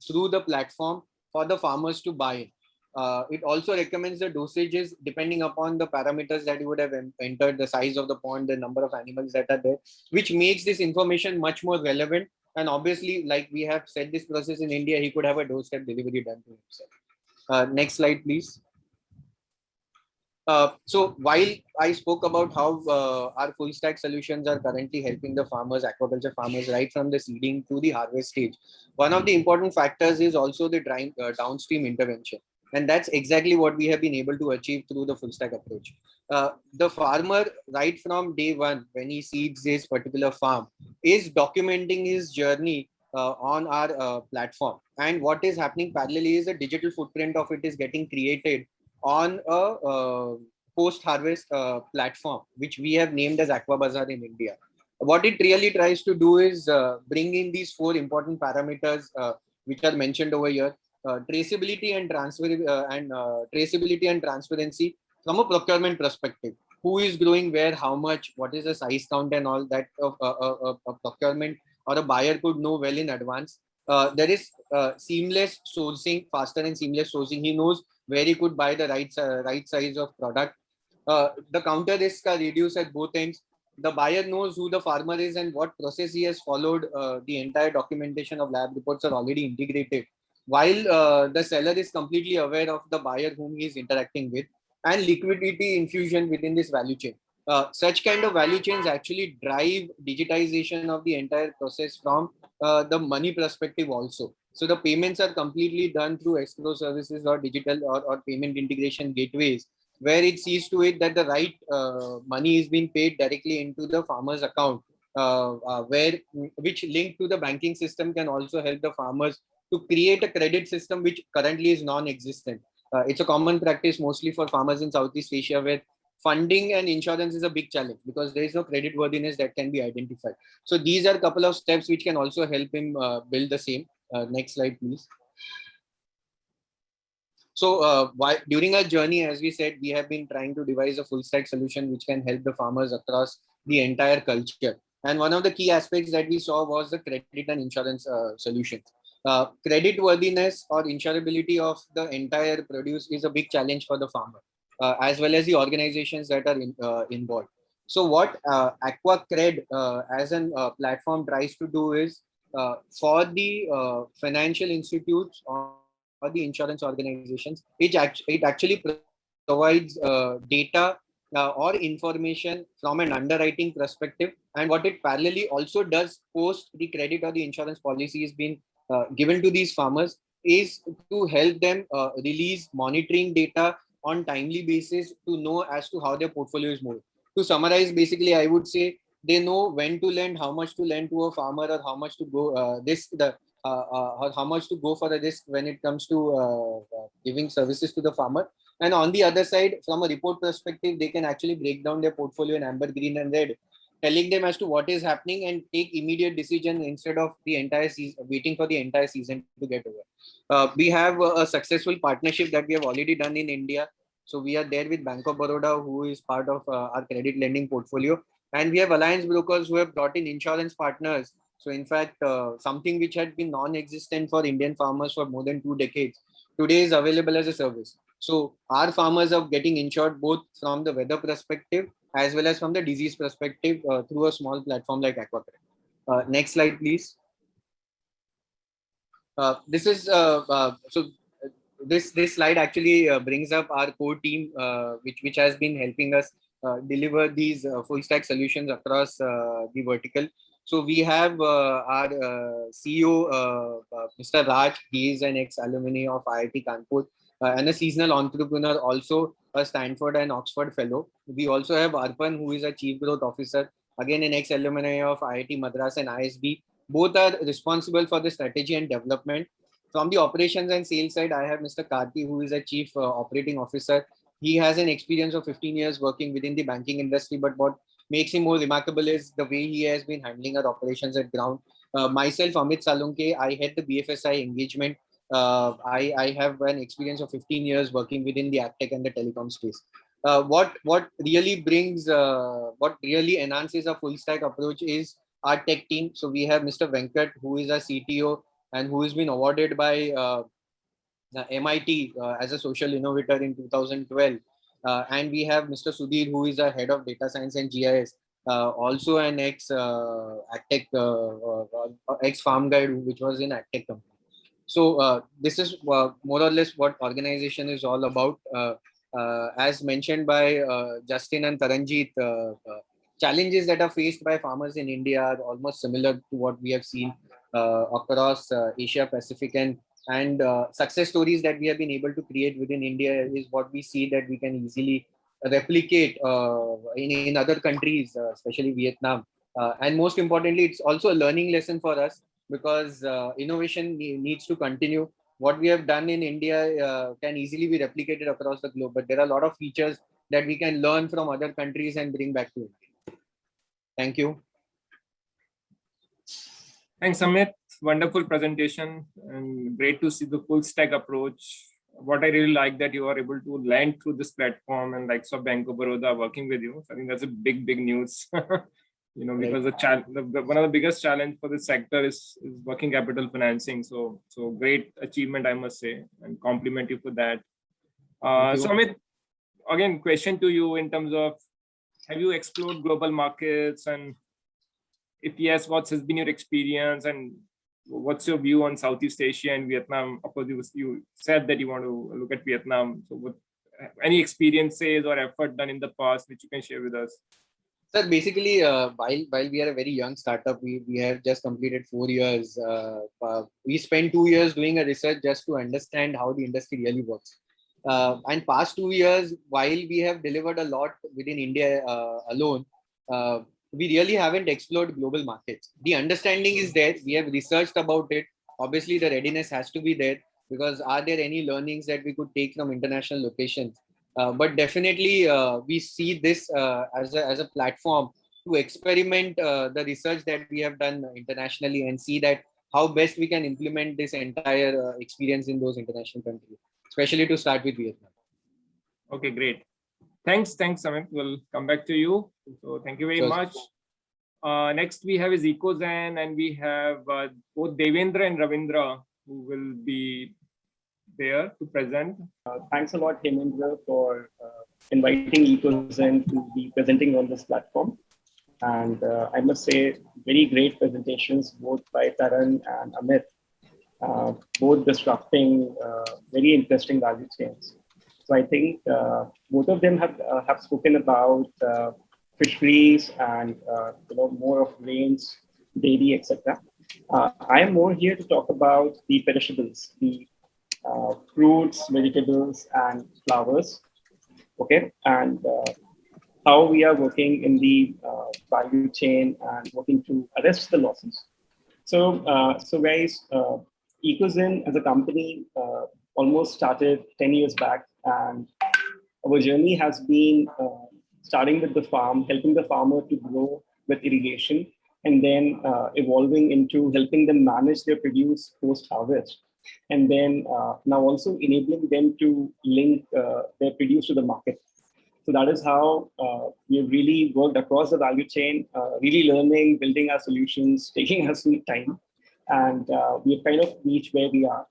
through the platform for the farmers to buy in. It also recommends the dosages depending upon the parameters that you would have entered, the size of the pond, the number of animals that are there, which makes this information much more relevant. And obviously, like we have said this process in India, he could have a doorstep delivery done to himself. Next slide, please. So while I spoke about how our full stack solutions are currently helping the farmers, aquaculture farmers, right from the seeding to the harvest stage, one of the important factors is also the downstream intervention. And that's exactly what we have been able to achieve through the full stack approach. The farmer, right from day one, when he seeds this particular farm, is documenting his journey on our platform. And what is happening parallelly is a digital footprint of it is getting created on a post-harvest platform, which we have named as Aquabazaar in India. What it really tries to do is bring in these 4 important parameters which are mentioned over here: traceability and traceability and transparency from a procurement perspective. Who is growing where, how much, what is the size count, and all that a procurement or a buyer could know well in advance. There is seamless sourcing, faster and seamless sourcing. He knows where he could buy the right size of product. The counter risks are reduced at both ends. the buyer knows who the farmer is and what process he has followed. The entire documentation of lab reports are already integrated, while the seller is completely aware of the buyer whom he is interacting with, and liquidity infusion within this value chain. Such kind of value chains actually drive digitization of the entire process from the money perspective also. So the payments are completely done through escrow services or digital or payment integration gateways, where it sees to it that the right money is being paid directly into the farmer's account, which link to the banking system can also help the farmers to create a credit system which currently is non-existent. It's a common practice mostly for farmers in Southeast Asia, where funding and insurance is a big challenge because there is no credit worthiness that can be identified. So these are a couple of steps which can also help him build the same. Next slide, please. So during our journey, as we said, we have been trying to devise a full stack solution which can help the farmers across the entire culture. And one of the key aspects that we saw was the credit and insurance solution. Credit worthiness or insurability of the entire produce is a big challenge for the farmer, as well as the organizations that are involved. So what AquaCred as a platform tries to do is for the financial institutes or the insurance organizations, it actually provides data or information from an underwriting perspective. And what it parallelly also does post the credit or the insurance policy is being given to these farmers is to help them release monitoring data on timely basis to know as to how their portfolio is moving. To summarize, basically, I would say they know when to lend, how much to lend to a farmer, or how much to go how much to go for the risk when it comes to giving services to the farmer. And on the other side, from a report perspective, they can actually break down their portfolio in amber, green, and red, telling them as to what is happening and take immediate decision instead of the entire season, waiting for the entire season to get over. We have a successful partnership that we have already done in India. So we are there with Bank of Baroda, who is part of our credit lending portfolio. And we have alliance brokers who have brought in insurance partners. So in fact, something which had been non-existent for Indian farmers for more than 2 decades, today is available as a service. So our farmers are getting insured both from the weather perspective as well as from the disease perspective through a small platform like AquaCred. Next slide, please. This is this slide actually brings up our core team, which has been helping us deliver these full stack solutions across the vertical. So we have our CEO, Mr. Raj. He is an ex-alumni of IIT Kanpur and a seasonal entrepreneur, also a Stanford and Oxford fellow. We also have Arpan, who is a Chief Growth Officer, again an ex-alumni of IIT Madras and ISB. Both are responsible for the strategy and development. From the operations and sales side, I have Mr. Karti, who is a Chief Operating Officer. He has an experience of 15 years working within the banking industry, but what makes him more remarkable is the way he has been handling our operations at ground. Myself, Amit Salunke, I head the BFSI engagement. I have an experience of 15 years working within the AgTech and the telecom space. What really enhances a full stack approach is our tech team. So we have Mr. Venkat, who is our CTO and who has been awarded by MIT as a social innovator in 2012. And we have Mr. Sudhir, who is a head of data science and GIS, also an ex-AgTech, ex-farm guide, which was in AgTech company. So this is more or less what organization is all about. As mentioned by Justin and Taranjeet, challenges that are faced by farmers in India are almost similar to what we have seen across Asia Pacific, and success stories that we have been able to create within India is what we see that we can easily replicate in other countries, especially Vietnam. And most importantly, it's also a learning lesson for us because innovation needs to continue. What we have done in India can easily be replicated across the globe, but there are a lot of features that we can learn from other countries and bring back to India. Thank you. Thanks, Amit. Wonderful presentation and great to see the full stack approach. What I really like that you are able to land through this platform and likes of Bank of Baroda working with you. So I think that's a big news. Because one of the biggest challenge for this sector is working capital financing. So great achievement, I must say, and compliment you for that. So Amit, again, question to you in terms of have you explored global markets? And if yes, what has been your experience? And what's your view on Southeast Asia and Vietnam? Of course, you said that you want to look at Vietnam. So what, any experiences or effort done in the past which you can share with us? Sir, basically, while we are a very young startup, we have just completed 4 years. We spent 2 years doing a research just to understand how the industry really works. And past 2 years, while we have delivered a lot within India alone, we really haven't explored global markets. The understanding is there. We have researched about it. Obviously, the readiness has to be there, because are there any learnings that we could take from international locations? But definitely, we see this as a platform to experiment the research that we have done internationally and see that how best we can implement this entire experience in those international countries, especially to start with Vietnam. Okay, great. Thanks, Amit. We'll come back to you. So thank you very much. Next we have is EcoZen, and we have both Devendra and Ravindra who will be there to present. Thanks a lot, Hemendra, for inviting EcoZen to be presenting on this platform. And I must say, very great presentations, both by Taran and Amit, both disrupting very interesting value chains. So I think both of them have spoken about fisheries and more of grains, dairy, etc. I am more here to talk about the perishables, the fruits, vegetables, and flowers. Okay, and how we are working in the value chain and working to arrest the losses. So guys, EcoZen as a company almost started 10 years back, and our journey has been starting with the farm, helping the farmer to grow with irrigation, and then evolving into helping them manage their produce post-harvest. And then now also enabling them to link their produce to the market. So that is how we've really worked across the value chain, really learning, building our solutions, taking us some time. And we've kind of reached where we are.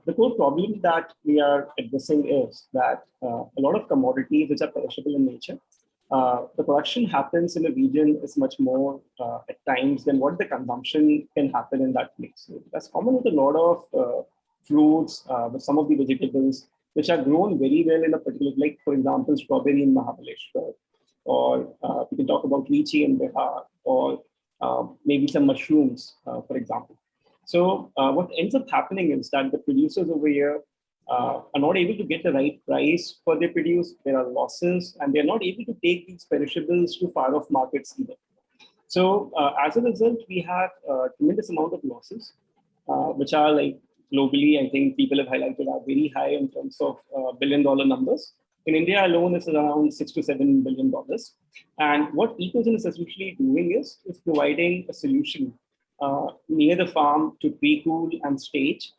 The core problem that we are addressing is that a lot of commodities which are perishable in nature, the production happens in a region is much more at times than what the consumption can happen in that place. So that's common with a lot of fruits, with some of the vegetables, which are grown very well in a particular, like for example, strawberry in Mahabaleshwar, or we can talk about lychee in Bihar, or maybe some mushrooms, for example. So what ends up happening is that the producers over here are not able to get the right price for their produce. There are losses, and they're not able to take these perishables to far off markets either. So as a result, we have a tremendous amount of losses, which are like globally, I think people have highlighted are very high in terms of billion-dollar numbers. In India alone, it's around $6 to $7 billion. And what EcoZen is essentially doing is providing a solution near the farm to pre-cool and stage.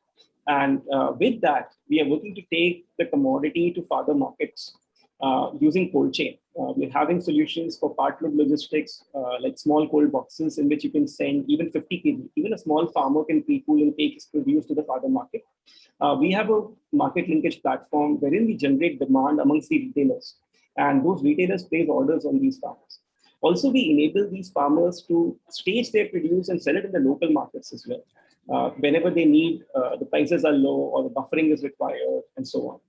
And with that, we are working to take the commodity to farther markets using cold chain. We're having solutions for part-load logistics, like small cold boxes in which you can send even 50 kg. Even a small farmer can pre-cool and take his produce to the farther market. We have a market linkage platform wherein we generate demand amongst the retailers, and those retailers place orders on these farmers. Also, we enable these farmers to stage their produce and sell it in the local markets as well. Whenever they need, the prices are low or the buffering is required, and so on.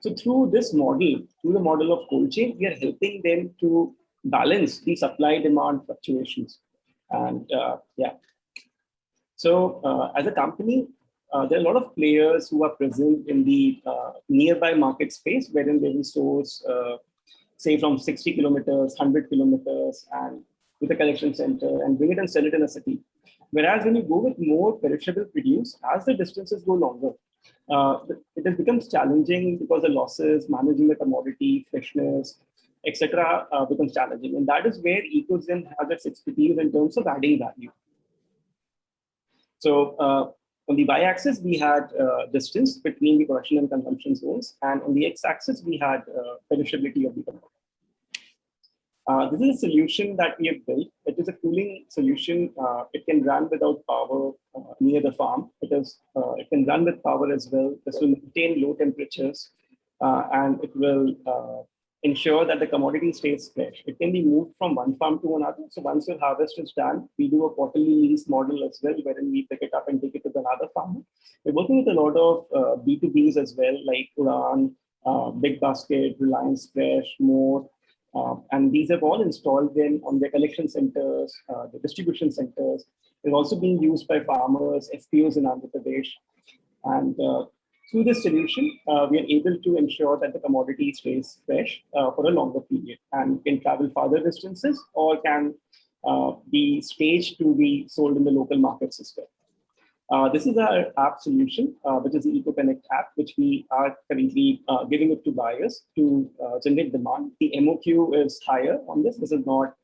So through this model, through the model of cold chain, we are helping them to balance the supply-demand fluctuations. And so as a company, there are a lot of players who are present in the nearby market space, wherein they will source, say, from 60 kilometers, 100 kilometers, and with a collection center, and bring it and sell it in a city. Whereas when you go with more perishable produce, as the distances go longer, it becomes challenging because the losses, managing the commodity, freshness, etc., becomes challenging. And that is where EcoZen has its expertise in terms of adding value. So on the y-axis, we had distance between the production and consumption zones. And on the x-axis, we had perishability of the commodity. This is a solution that we have built. It is a cooling solution. It can run without power near the farm. It can run with power as well. This will maintain low temperatures, and it will ensure that the commodity stays fresh. It can be moved from one farm to another. So once your harvest is done, we do a quarterly lease model as well, wherein we pick it up and take it to another farmer. We're working with a lot of B2Bs as well, like Udaan, Big Basket, Reliance Fresh, More. And these have all installed them on their collection centers, the distribution centers. They're also being used by farmers, FPOs in Andhra Pradesh. And through this solution, we are able to ensure that the commodity stays fresh for a longer period and can travel farther distances or can be staged to be sold in the local markets as well. This is our app solution, which is the EcoConnect app, which we are currently giving it to buyers to generate demand. The MOQ is higher on this. This is not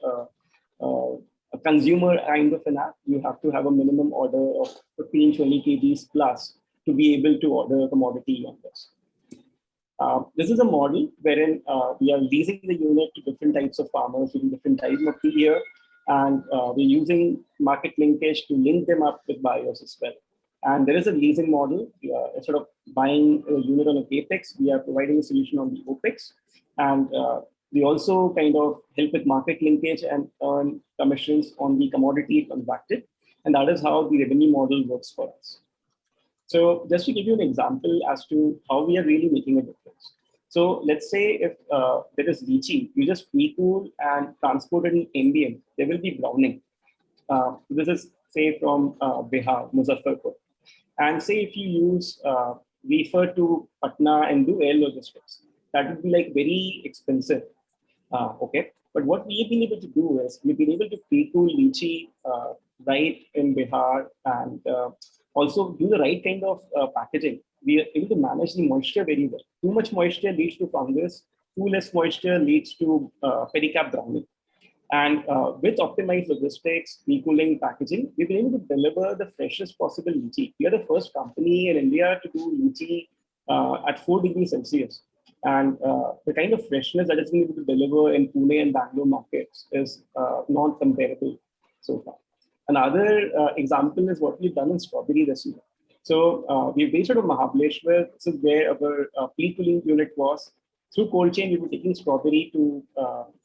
a consumer kind of an app. You have to have a minimum order of 15, 20 kgs plus to be able to order a commodity on this. This is a model wherein we are leasing the unit to different types of farmers during different times of the year. And we're using market linkage to link them up with buyers as well. And there is a leasing model. Instead of buying a unit on a capex, we are providing a solution on the OPEX. And we also kind of help with market linkage and earn commissions on the commodity transacted. And that is how the revenue model works for us. So just to give you an example as to how we are really making a difference. So let's say if there is lychee, you just pre-cool and transport it in ambient, there will be browning. This is say from Bihar, Muzaffarpur. And say if you use reefer to Patna and do air logistics, that would be like very expensive. Okay, but what we've been able to do is we've been able to pre-cool lychee right in Bihar and also do the right kind of packaging. We are able to manage the moisture very well. Too much moisture leads to fungus. Too less moisture leads to pedicap browning. And with optimized logistics, pre-cooling, packaging, we've been able to deliver the freshest possible lychee. We are the first company in India to do lychee at 4 degrees Celsius. And the kind of freshness that is being able to deliver in Pune and Bangalore markets is not comparable so far. Another example is what we've done in strawberry this year. So we're based out of Mahabaleshwar. This is where our pre-cooling unit was. Through cold chain, we were taking strawberry to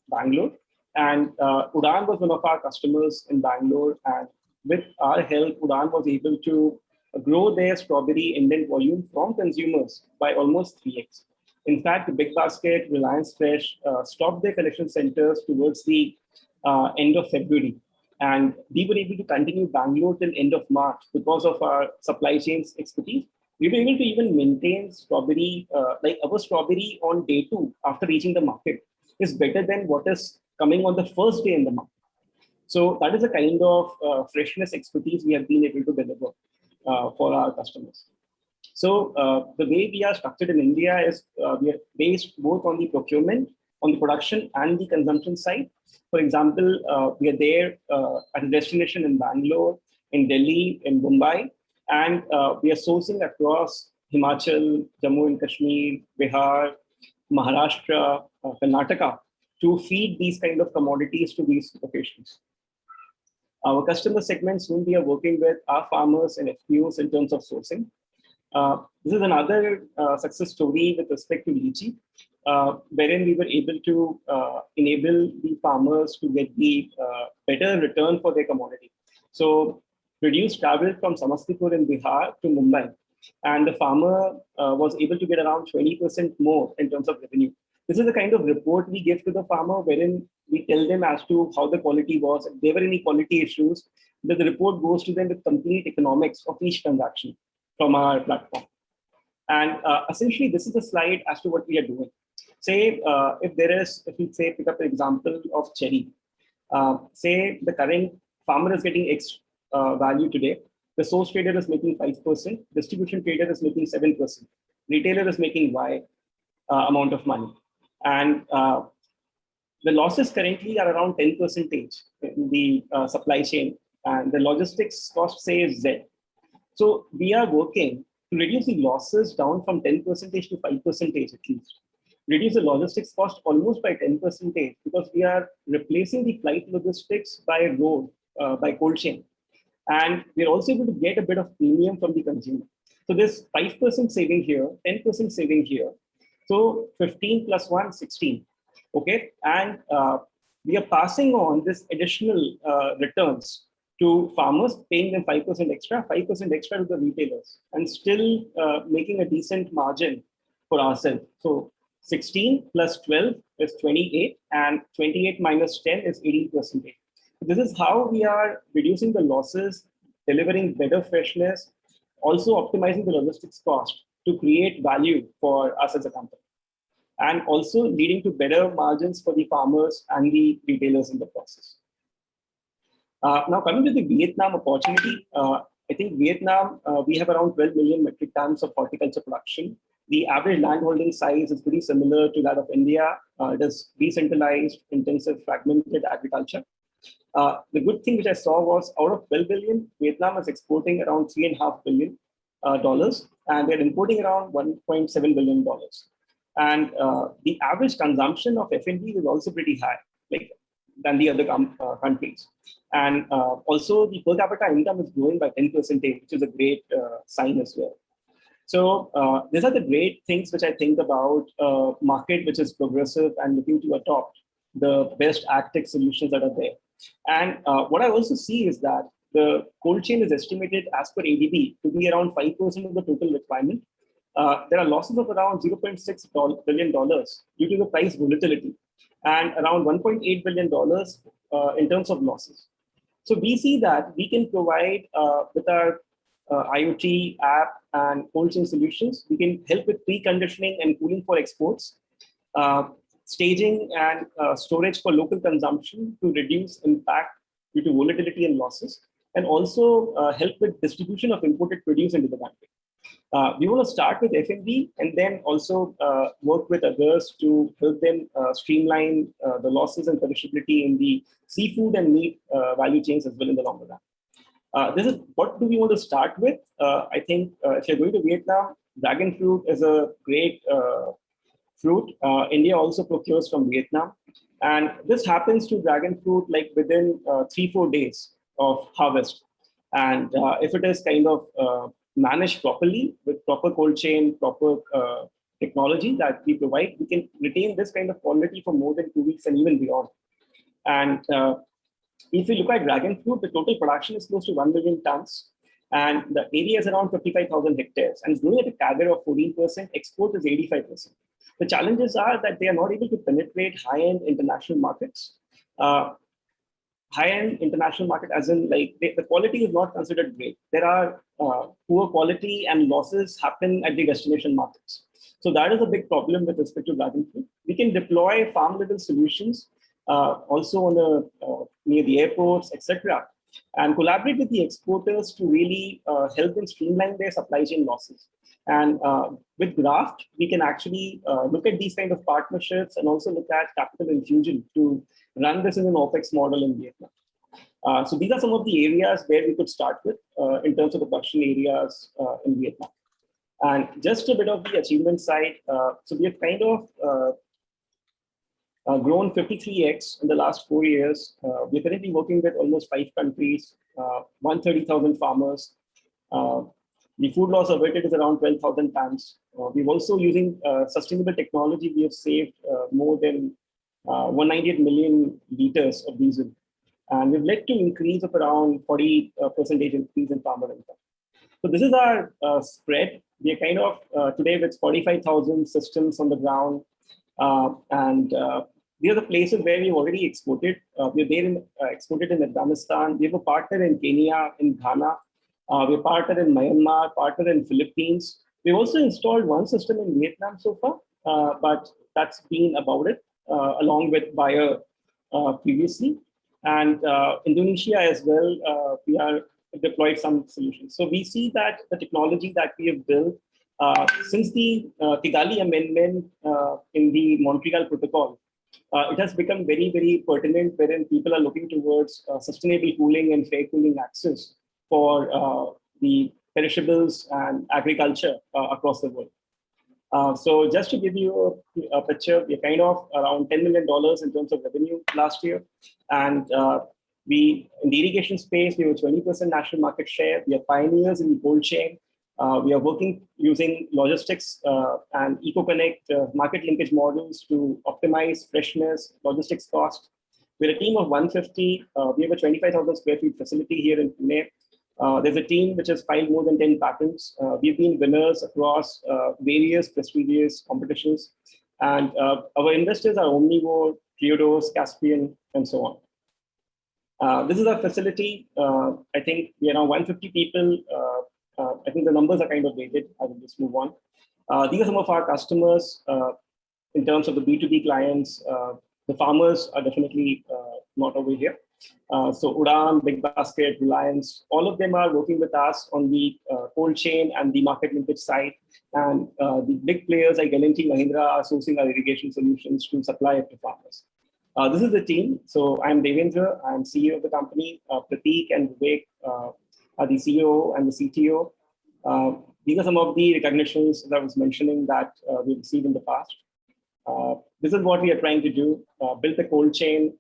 Bangalore. And Udaan was one of our customers in Bangalore. And with our help, Udaan was able to grow their strawberry indent volume from consumers by almost 3x. In fact, the Big Basket, Reliance Fresh stopped their collection centers towards the end of February. And we were able to continue Bangalore till end of March because of our supply chains expertise. We were able to even maintain strawberry, like our strawberry on day 2 after reaching the market is better than what is coming on the first day in the market. So that is the kind of freshness expertise we have been able to deliver for our customers. So the way we are structured in India is we are based both on the procurement, on the production and the consumption side. For example, we are there at a destination in Bangalore, in Delhi, in Mumbai, and we are sourcing across Himachal, Jammu and Kashmir, Bihar, Maharashtra, Karnataka to feed these kind of commodities to these locations. Our customer segments whom we are working with are farmers and FPOs in terms of sourcing. This is another success story with respect to lychee, wherein we were able to enable the farmers to get the better return for their commodity. So reduce travel from Samastipur in Bihar to Mumbai, and the farmer was able to get around 20% more in terms of revenue. This is the kind of report we give to the farmer, wherein we tell them as to how the quality was. If there were any quality issues, the report goes to them with complete economics of each transaction from our platform. And essentially, this is a slide as to what we are doing. Say, if we say, pick up an example of cherry. Say the current farmer is getting X value today. The source trader is making 5%. Distribution trader is making 7%. Retailer is making Y amount of money. And the losses currently are around 10% in the supply chain. And the logistics cost, say, is Z. So we are working to reduce the losses down from 10% to 5% at least. Reduce the logistics cost almost by 10% because we are replacing the flight logistics by road, by cold chain. And we're also able to get a bit of premium from the consumer. So there's 5% saving here, 10% saving here. So 15 plus 1, 16. Okay, and we are passing on this additional returns to farmers, paying them 5% extra, 5% extra to the retailers, and still making a decent margin for ourselves. So 16 plus 12 is 28, and 28 minus 10 is 18%. This is how we are reducing the losses, delivering better freshness, also optimizing the logistics cost to create value for us as a company, and also leading to better margins for the farmers and the retailers in the process. Now, coming to the Vietnam opportunity, I think Vietnam, we have around 12 million metric tons of horticulture production. The average landholding size is pretty similar to that of India. It is decentralized, intensive, fragmented agriculture. The good thing which I saw was out of 12 billion, Vietnam is exporting around $3.5 billion, and they're importing around $1.7 billion. And the average consumption of F&B is also pretty high, like than the other countries. And also the per capita income is growing by 10%, which is a great sign as well. So these are the great things which I think about a market which is progressive and looking to adopt the best agtech solutions that are there. And what I also see is that the cold chain is estimated as per ADB to be around 5% of the total requirement. There are losses of around $0.6 billion due to the price volatility, and around $1.8 billion in terms of losses. So we see that we can provide with our IoT app and cold chain solutions, we can help with preconditioning and cooling for exports, staging and storage for local consumption to reduce impact due to volatility and losses, and also help with distribution of imported produce into the country. We want to start with F&B and then also work with others to help them streamline the losses and perishability in the seafood and meat value chains as well in the longer run. This is what do we want to start with? I think if you're going to Vietnam, dragon fruit is a great fruit. India also procures from Vietnam. And this happens to dragon fruit like within 3-4 days of harvest. And if it is kind of managed properly with proper cold chain, proper technology that we provide, we can retain this kind of quality for more than 2 weeks and even beyond. And if you look at dragon fruit, the total production is close to 1 million tons, and the area is around 55,000 hectares, and it's growing at a CAGR of 14%. Export is 85%. The challenges are that they are not able to penetrate high-end international markets. High-end international market, as in like the quality is not considered great. There are poor quality and losses happen at the destination markets. So that is a big problem with respect to dragon fruit. We can deploy farm-level solutions also on near the airports, etc., and collaborate with the exporters to really help them streamline their supply chain losses. And with Graft, we can actually look at these kind of partnerships and also look at capital infusion to run this in an OPEX model in Vietnam. So these are some of the areas where we could start with in terms of the production areas in Vietnam. And just a bit of the achievement side. So we have kind of grown 53x in the last 4 years. We're currently working with almost 5 countries, 130,000 farmers. The food loss averted is around 12,000 tons. We've also using sustainable technology. We have saved more than 198 million liters of diesel. And we've led to increase of around 40% increase in farmer income. So this is our spread. We are kind of today with 45,000 systems on the ground. And these are the places where we've already exported. We're there exported in Afghanistan. We have a partner in Kenya, in Ghana. We're partner in Myanmar, partner in Philippines. We've also installed one system in Vietnam so far, but that's been about it, along with Bayer previously. And Indonesia as well, we are deployed some solutions. So we see that the technology that we have built since the Kigali Amendment in the Montreal Protocol, it has become very, very pertinent wherein people are looking towards sustainable cooling and fair cooling access for the perishables and agriculture across the world. So just to give you a picture, we're kind of around $10 million in terms of revenue last year. And we, in the irrigation space, we have a 20% national market share. We are pioneers in the cold chain. We are working using logistics and EcoConnect market linkage models to optimize freshness, logistics cost. We're a team of 150. We have a 25,000 square feet facility here in Pune. There's a team which has filed more than 10 patents. We've been winners across various prestigious competitions. And our investors are Omnivore, Triodos, Caspian, and so on. This is our facility. I think we are now 150 people. I think the numbers are kind of dated. I will just move on. These are some of our customers in terms of the B2b clients. The farmers are definitely not over here. So Udaan, Big Basket, Reliance, all of them are working with us on the cold chain and the market linkage side. And the big players like L&T Mahindra are sourcing our irrigation solutions to supply it to farmers. This is the team. So I'm Devendra. I'm CEO of the company. Prateek and Vivek are the CEO and the CTO. These are some of the recognitions that I was mentioning that we've received in the past. This is what we are trying to do, build the cold chain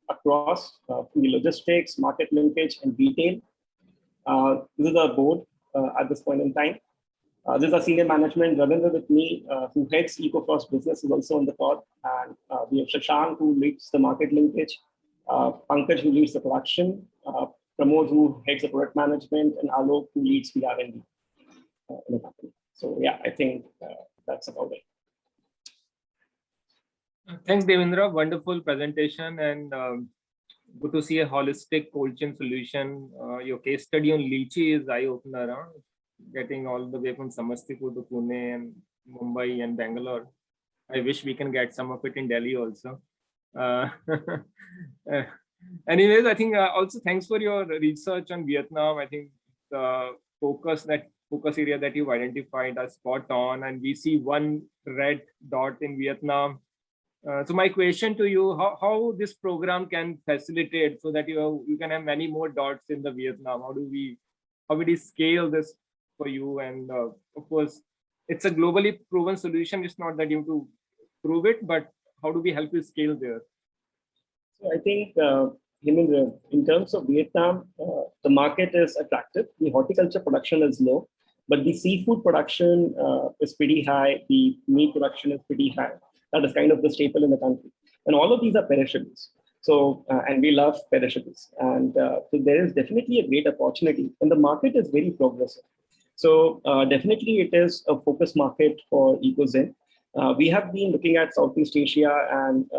across the logistics, market linkage, and retail. This is our board at this point in time. This is our senior management. Ravindra with me, who heads EcoFrost business, is also on the pod. And we have Shashank, who leads the market linkage, Pankaj, who leads the production, Pramod, who heads the product management, and Alok, who leads the R&D in the company. So yeah, I think that's about it. Thanks, Devendra. Wonderful presentation, and good to see a holistic cold chain solution. Your case study on lychee is eye-opener, getting all the way from Samastipur to Pune and Mumbai and Bangalore. I wish we can get some of it in Delhi also. Anyways, I think also thanks for your research on Vietnam. I think the focus area that you've identified are spot on, and we see one red dot in Vietnam. So my question to you, how this program can facilitate so that you can have many more dots in the Vietnam? How do we scale this for you? And of course, it's a globally proven solution. It's not that you have to prove it, but how do we help you scale there? So I think, in terms of Vietnam, the market is attractive. The horticulture production is low, but the seafood production is pretty high. The meat production is pretty high. That is kind of the staple in the country. And all of these are perishables. So, and we love perishables. And so there is definitely a great opportunity. And the market is very progressive. So definitely it is a focus market for EcoZen. We have been looking at Southeast Asia and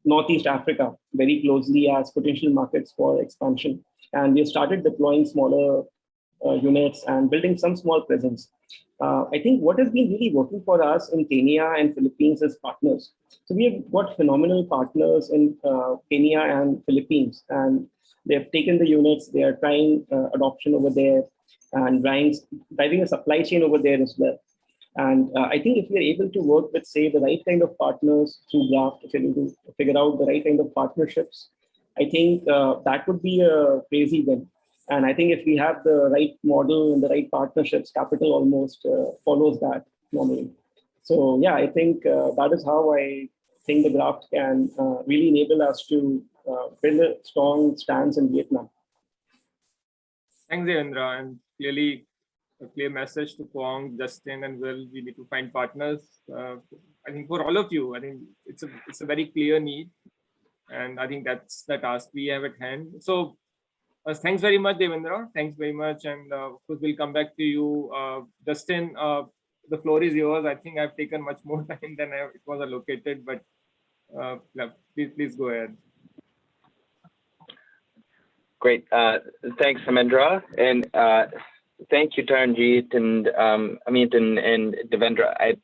Northeast Africa very closely as potential markets for expansion. And we have started deploying smaller units and building some small presence. I think what has been really working for us in Kenya and Philippines is partners. So we have got phenomenal partners in Kenya and Philippines, and they have taken the units. They are trying adoption over there and driving a supply chain over there as well. And I think if we are able to work with, say, the right kind of partners through Graft, if you're able to figure out the right kind of partnerships, I think that would be a crazy win. And I think if we have the right model and the right partnerships, capital almost follows that normally. So yeah, I think that is how I think the Graft can really enable us to build a strong stance in Vietnam. Thanks, Devendra. And clearly a clear message to Kwong, Justin, and Will. We need to find partners. I think for all of you, I think it's a very clear need. And I think that's the task we have at hand. So thanks very much, Devendra. Thanks very much. And of course, we'll come back to you. Justin, the floor is yours. I think I've taken much more time than it was allocated, but yeah, please go ahead. Great. Thanks, Hemendra. And thank you, Taranjeet and Amit and Devendra.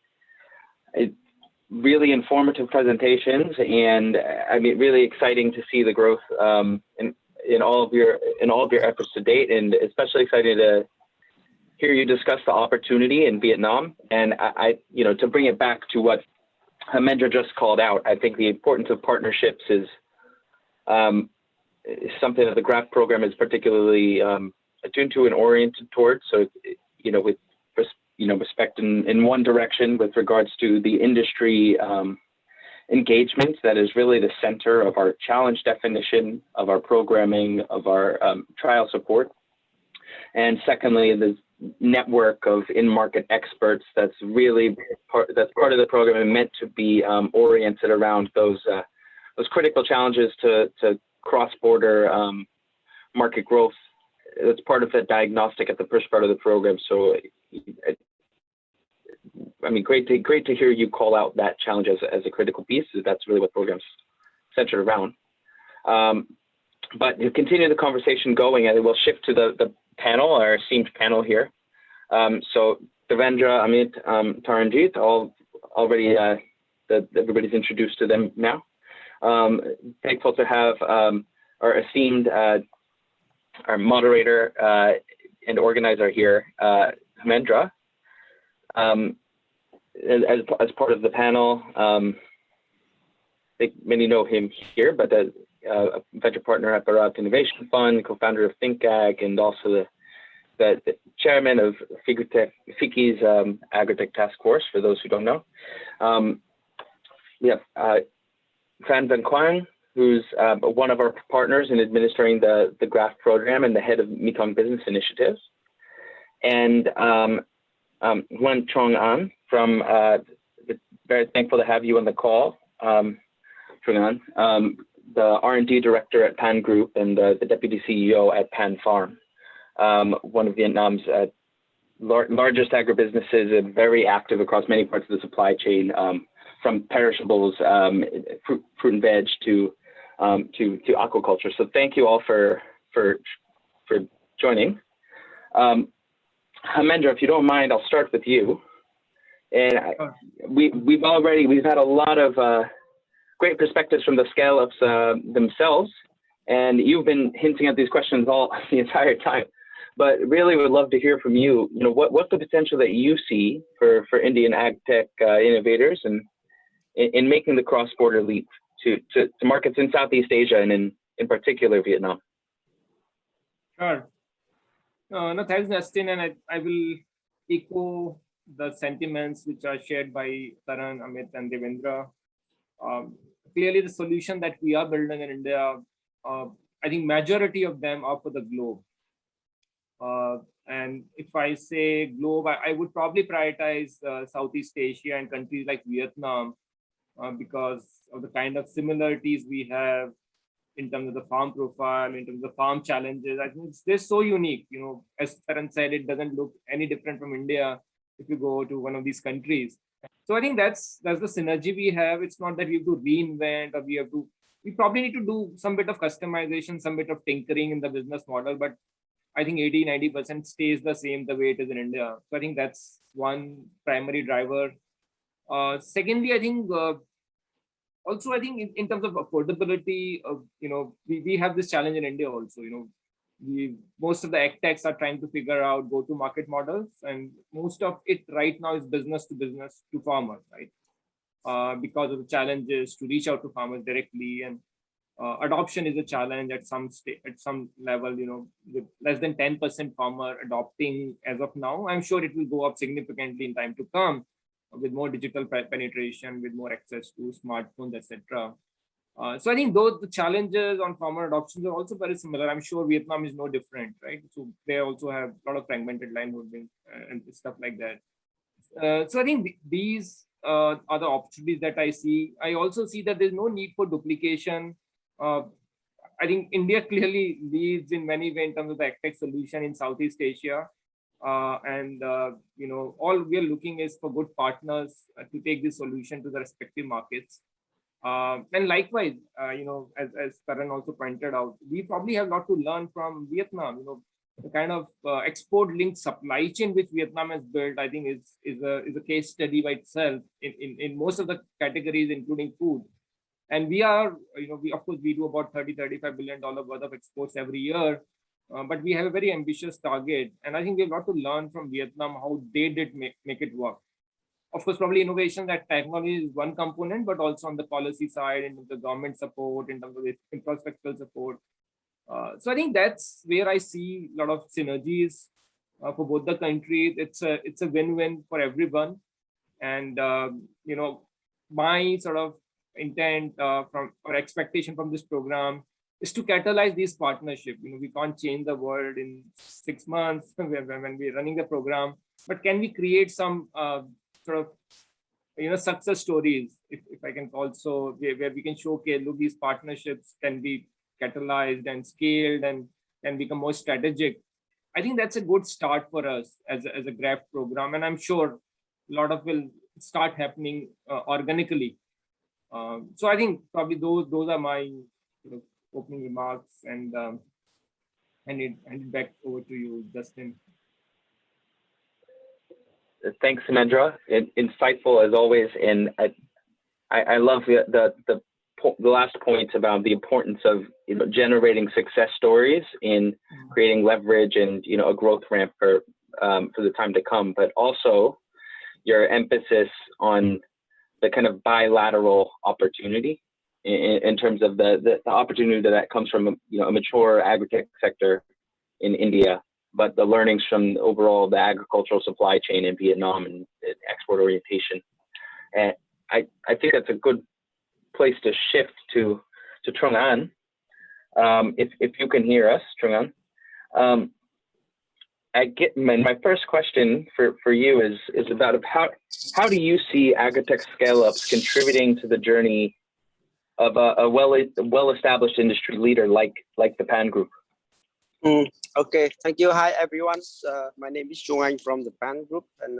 Really informative presentations, and I mean, really exciting to see the growth in all of your efforts to date, and especially excited to hear you discuss the opportunity in Vietnam. And I to bring it back to what Hemendra just called out, I think the importance of partnerships is something that the Graft program is particularly attuned to and oriented towards. So with respect in one direction with regards to the industry engagement, that is really the center of our challenge definition, of our programming, of our trial support. And secondly, network of in-market experts that's really part of the program and meant to be oriented around those critical challenges to cross-border market growth. It's part of the diagnostic at the first part of the program. So, I mean, great to hear you call out that challenge as a critical piece. That's really what programs centered around. But to continue the conversation going, I will shift to the panel, our esteemed panel here. So Devendra, Amit, Taranjeet, already everybody's introduced to them now. Thankful to have our esteemed our moderator and organizer here, Hemendra, as part of the panel. I think many know him here, but as a venture partner at Graft Innovation Fund, co-founder of ThinkAg, and also the chairman of FICI's Agritech Task Force, for those who don't know. We have Tran Van Quang, who's one of our partners in administering the Graft program and the head of Mekong Business Initiatives. And Huan Chong An from, very thankful to have you on the call, Chung An, the R&D director at Pan Group and the deputy CEO at Pan Farm, one of Vietnam's largest agribusinesses, and very active across many parts of the supply chain, from perishables, fruit and veg to aquaculture. So thank you all for joining. Hemendra, if you don't mind, I'll start with you. And we've had a lot of great perspectives from the scale-ups themselves, and you've been hinting at these questions all the entire time. But really, would love to hear from you. You know, what's the potential that you see for Indian ag tech innovators and in making the cross-border leap to markets in Southeast Asia and in particular Vietnam? Sure. No, thanks, Justin, and I will echo the sentiments which are shared by Taran, Amit, and Devendra. Clearly, the solution that we are building in India, I think majority of them are for the globe. And if I say globe, I would probably prioritize Southeast Asia and countries like Vietnam because of the kind of similarities we have in terms of the farm profile, in terms of farm challenges. I think they're so unique. You know, as Taran said, it doesn't look any different from India if you go to one of these countries. So I think that's the synergy we have. It's not that we have to reinvent or we probably need to do some bit of customization, some bit of tinkering in the business model, but I think 80-90% stays the same the way it is in India. So I think that's one primary driver. Secondly, I think also, I think in terms of affordability, you know, we have this challenge in India also. You know, most of the ag techs are trying to figure out go-to-market models, and most of it right now is business to farmer, right? Because of the challenges to reach out to farmers directly, and adoption is a challenge at some level. You know, with less than 10% farmer adopting as of now. I'm sure it will go up significantly in time to come, with more digital penetration, with more access to smartphones, etc. So I think the challenges on farmer adoptions are also very similar. I'm sure Vietnam is no different, right? So they also have a lot of fragmented line holding and stuff like that. So I think these are the opportunities that I see. I also see that there's no need for duplication. I think India clearly leads in many ways in terms of the AgTech solution in Southeast Asia. You know, all we are looking is for good partners to take this solution to the respective markets. And likewise, you know, as Taran also pointed out, we probably have a lot to learn from Vietnam. You know, the kind of export-linked supply chain which Vietnam has built, I think is a case study by itself in most of the categories, including food. And we are, you know, of course we do about $30-35 billion worth of exports every year. But we have a very ambitious target, and I think we have a lot to learn from Vietnam how they did make it work. Of course, probably innovation, that technology is one component, but also on the policy side, in terms of government support, in terms of the infrastructural support. So I think that's where I see a lot of synergies for both the countries. It's a win-win for everyone, and you know, my sort of intent or expectation from this program is to catalyze these partnerships. We can't change the world in 6 months when we're running the program, but can we create some sort of success stories, if I can call so, where we can show, okay, look, these partnerships can be catalyzed and scaled and become more strategic. I think that's a good start for us as a Graft program, and I'm sure a lot of will start happening organically. So I think probably those are my opening remarks, and hand it back over to you, Justin. Thanks, Samendra. Insightful as always, and I love the last point about the importance of generating success stories in creating leverage and a growth ramp for the time to come, but also your emphasis on the kind of bilateral opportunity in terms of the opportunity that comes from a mature agritech sector in India, but the learnings from overall the agricultural supply chain in Vietnam and export orientation. And I think that's a good place to shift to Trung An. If you can hear us, Trung An. I get my first question for you is about how do you see Agritech scale-ups contributing to the journey of a well-established industry leader like the Pan Group? Okay, thank you. Hi, everyone. My name is Trung Anh from the Pan Group, and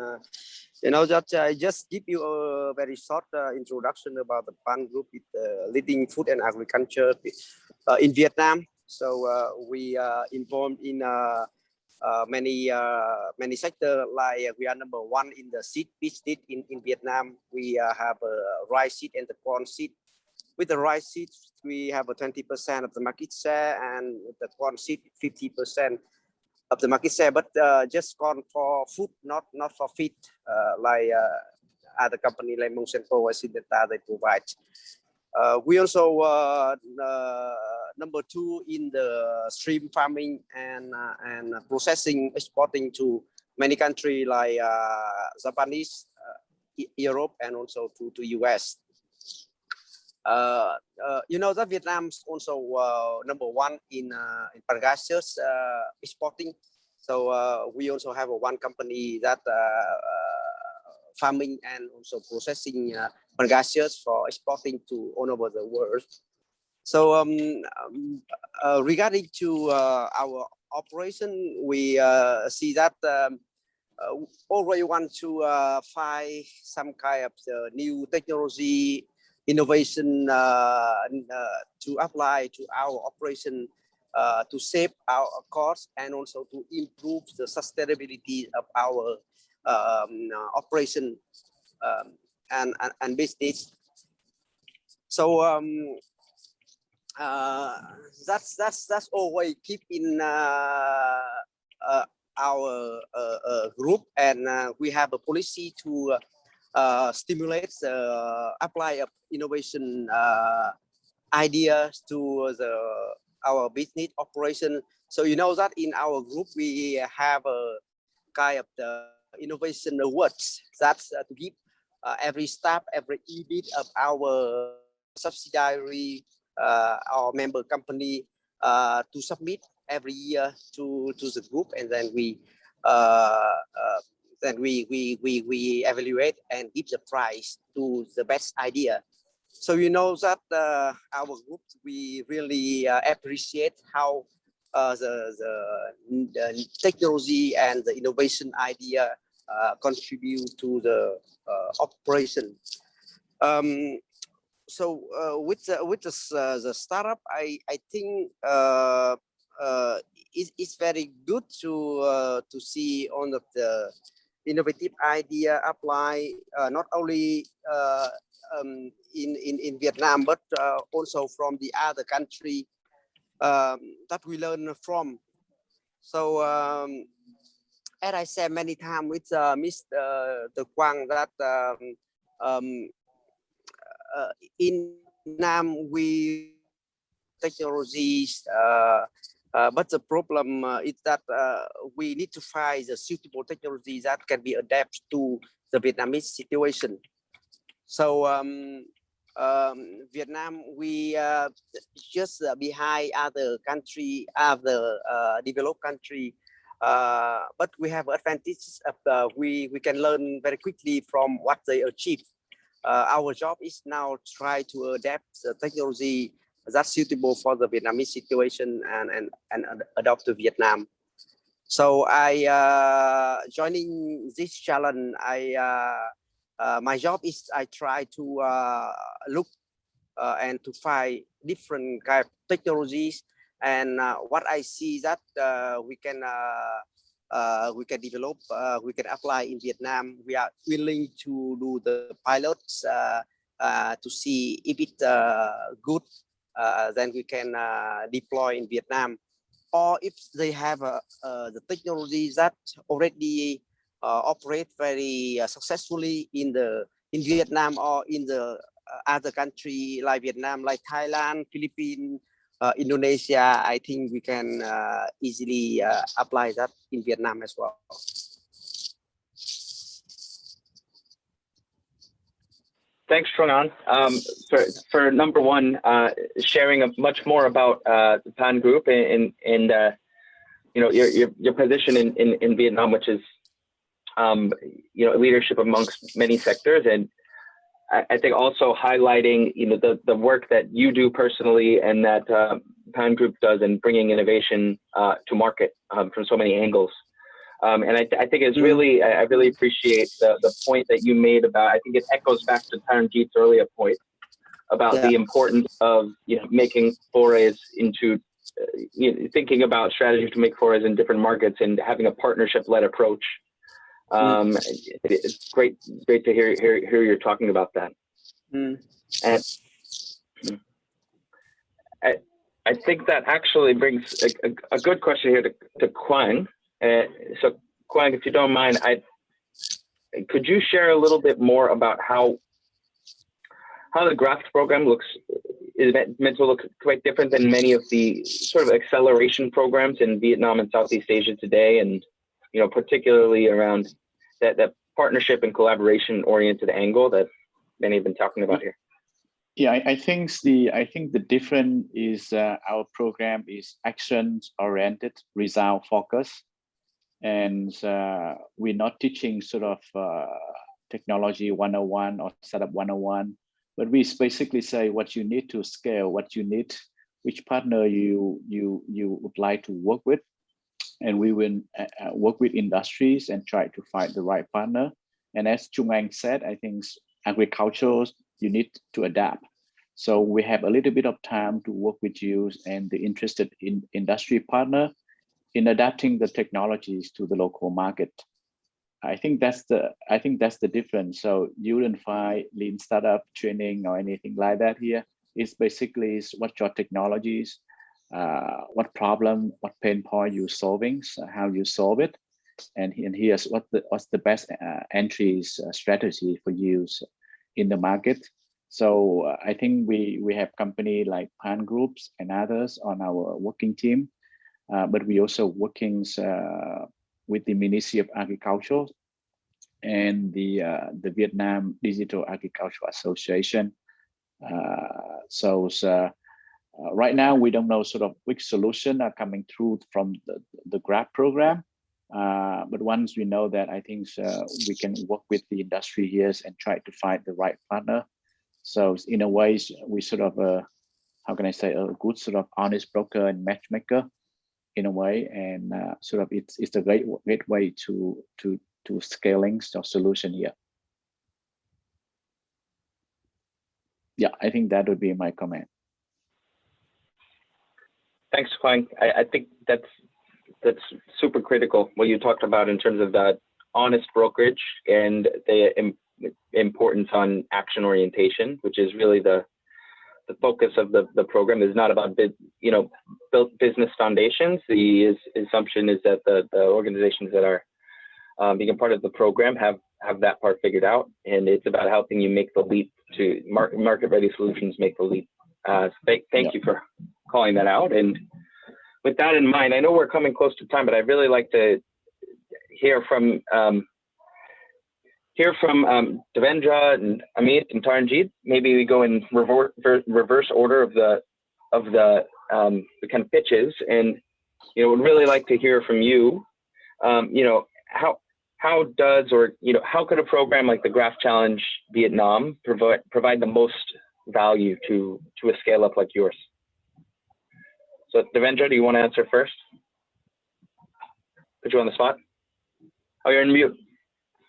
that I just give you a very short introduction about the Pan Group. It's leading food and agriculture in Vietnam. So we are involved in many sectors. Like we are number one in the seed business in Vietnam. We have rice seed and the corn seed. With the rice seed, we have a 20% of the market share, and the corn seed 50% of the market share. But just corn for food, not for feed, like other company like Monsanto or Syngenta they provide. We also number two in the shrimp farming and processing, exporting to many countries like Japanese, Europe, and also to US. That Vietnam's also number one in pangasius exporting. So we also have one company that farming and also processing pangasius for exporting to all over the world. So regarding to our operation, we see that already want to find some kind of new technology innovation to apply to our operation to save our costs and also to improve the sustainability of our operation and business. So that's always keep in our group, and we have a policy to stimulate the apply of innovation ideas to our business operation. So that in our group we have a kind of the innovation awards that's to give every staff, every EBIT of our subsidiary, our member company to submit every year to the group, and then we evaluate and give the prize to the best idea. So that our group, we really appreciate how the technology and the innovation idea contribute to the operation. So with the startup, I think it's very good to see all of the innovative idea apply not only in Vietnam, but also from the other country that we learn from. So as I said many times with Mr. De Quang, that in Vietnam we technologies, but the problem is that we need to find the suitable technology that can be adapted to the Vietnamese situation. So Vietnam, we just behind other country, other developed country, but we have advantages. We can learn very quickly from what they achieve. Our job is now try to adapt the technology that's suitable for the Vietnamese situation and adopt to Vietnam. So I joining this challenge. My job is I try to look and to find different kind of technologies, and what I see that we can develop, we can apply in Vietnam. We are willing to do the pilots to see if it's good, then we can deploy in Vietnam. Or if they have the technology that already operate very successfully in Vietnam or in the other country like Vietnam, like Thailand, Philippines, Indonesia, I think we can easily apply that in Vietnam as well. Thanks, Trung An, for number one, sharing much more about the PAN Group and you know, your position in Vietnam, which is you know, leadership amongst many sectors, and I think also highlighting, you know, the work that you do personally and that PAN Group does in bringing innovation to market from so many angles. And I think it's really, I really appreciate the point that you made about, I think it echoes back to Taranjeet's earlier point about the importance of, you know, making forays into, you know, thinking about strategies to make forays in different markets and having a partnership-led approach. It's great to hear you're talking about that. And I think that actually brings a good question here to Quang. So Quang, if you don't mind, could you share a little bit more about how the Graft program is meant to look quite different than many of the sort of acceleration programs in Vietnam and Southeast Asia today, and, you know, particularly around that partnership and collaboration oriented angle that many have been talking about here? Yeah, I think the difference is our program is actions oriented, result focused, and we're not teaching sort of technology 101 or setup 101, but we basically say what you need to scale, what you need, which partner you would like to work with, and we will work with industries and try to find the right partner. And as Trung An said, I think agriculture, you need to adapt. So we have a little bit of time to work with you and the interested in industry partner in adapting the technologies to the local market. I think that's the difference. So you wouldn't find lean startup training or anything like that here. It's basically what your technologies, what problem, what pain point you're solving, so how you solve it, and here's what's the best entries strategy for use in the market. So I think we have company like PAN Groups and others on our working team, but we also working with the Ministry of Agriculture and the Vietnam Digital Agriculture Association. Right now, we don't know sort of which solution are coming through from the Graft program, but once we know that, I think we can work with the industry here and try to find the right partner. So in a way, we sort of, how can I say, a good sort of honest broker and matchmaker in a way, and sort of it's a great way to scaling the solution here. Yeah, I think that would be my comment. Thanks, Quang. I think that's super critical what you talked about in terms of that honest brokerage and the importance on action orientation, which is really the focus of the program. Is not about built business foundations. The assumption is that the organizations that are being a part of the program have that part figured out, and it's about helping you make the leap to market ready solutions, make the leap. Thank you for calling that out. And with that in mind, I know we're coming close to time, but I'd really like to hear from hear from Devendra and Amit and Taranjeet. Maybe we go in reverse order of the kind of pitches, and would really like to hear from you. How does, or how could a program like the Graft Challenge Vietnam provide the most value to a scale up like yours? So Devendra, do you want to answer first? Put you on the spot. Oh, you're in mute.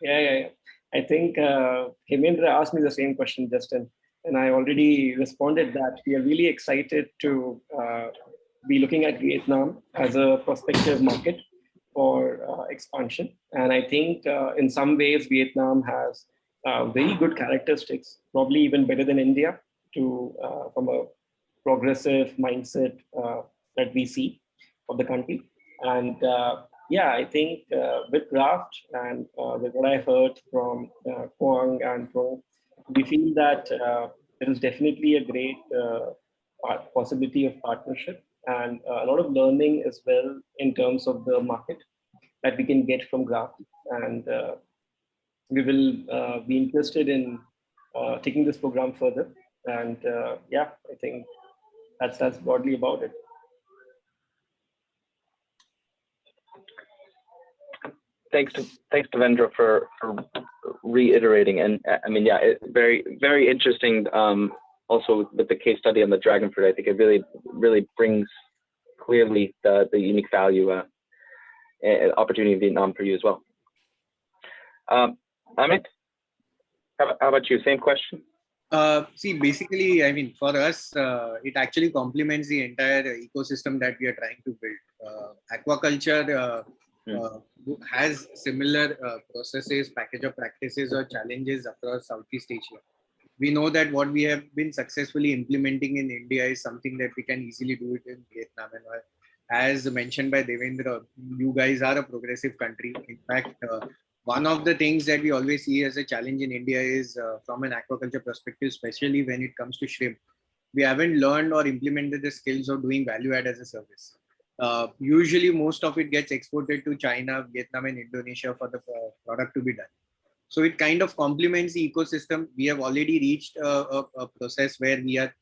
Yeah. I think Hemendra asked me the same question, Justin, and I already responded that we are really excited to be looking at Vietnam as a prospective market for expansion. And I think in some ways, Vietnam has very good characteristics, probably even better than India, from a progressive mindset that we see of the country. And I think with Graft and with what I heard from Quang and Pro, we feel that there is definitely a great possibility of partnership and a lot of learning as well in terms of the market that we can get from Graft. And we will be interested in taking this program further. And I think that's broadly about it. Thanks, Devendra, for reiterating. And I mean, very, very interesting. Also with the case study on the dragon fruit, I think it really brings clearly the unique value and opportunity in Vietnam for you as well. Amit, how about you? Same question. See, basically, I mean, for us, it actually complements the entire ecosystem that we are trying to build. Aquaculture has similar processes, package of practices or challenges across Southeast Asia. We know that what we have been successfully implementing in India is something that we can easily do it in Vietnam. And as mentioned by Devendra, you guys are a progressive country. In fact, one of the things that we always see as a challenge in India is from an aquaculture perspective, especially when it comes to shrimp, we haven't learned or implemented the skills of doing value add as a service. Usually most of it gets exported to China, Vietnam and Indonesia for the product to be done. So it kind of complements the ecosystem. We have already reached a process where we are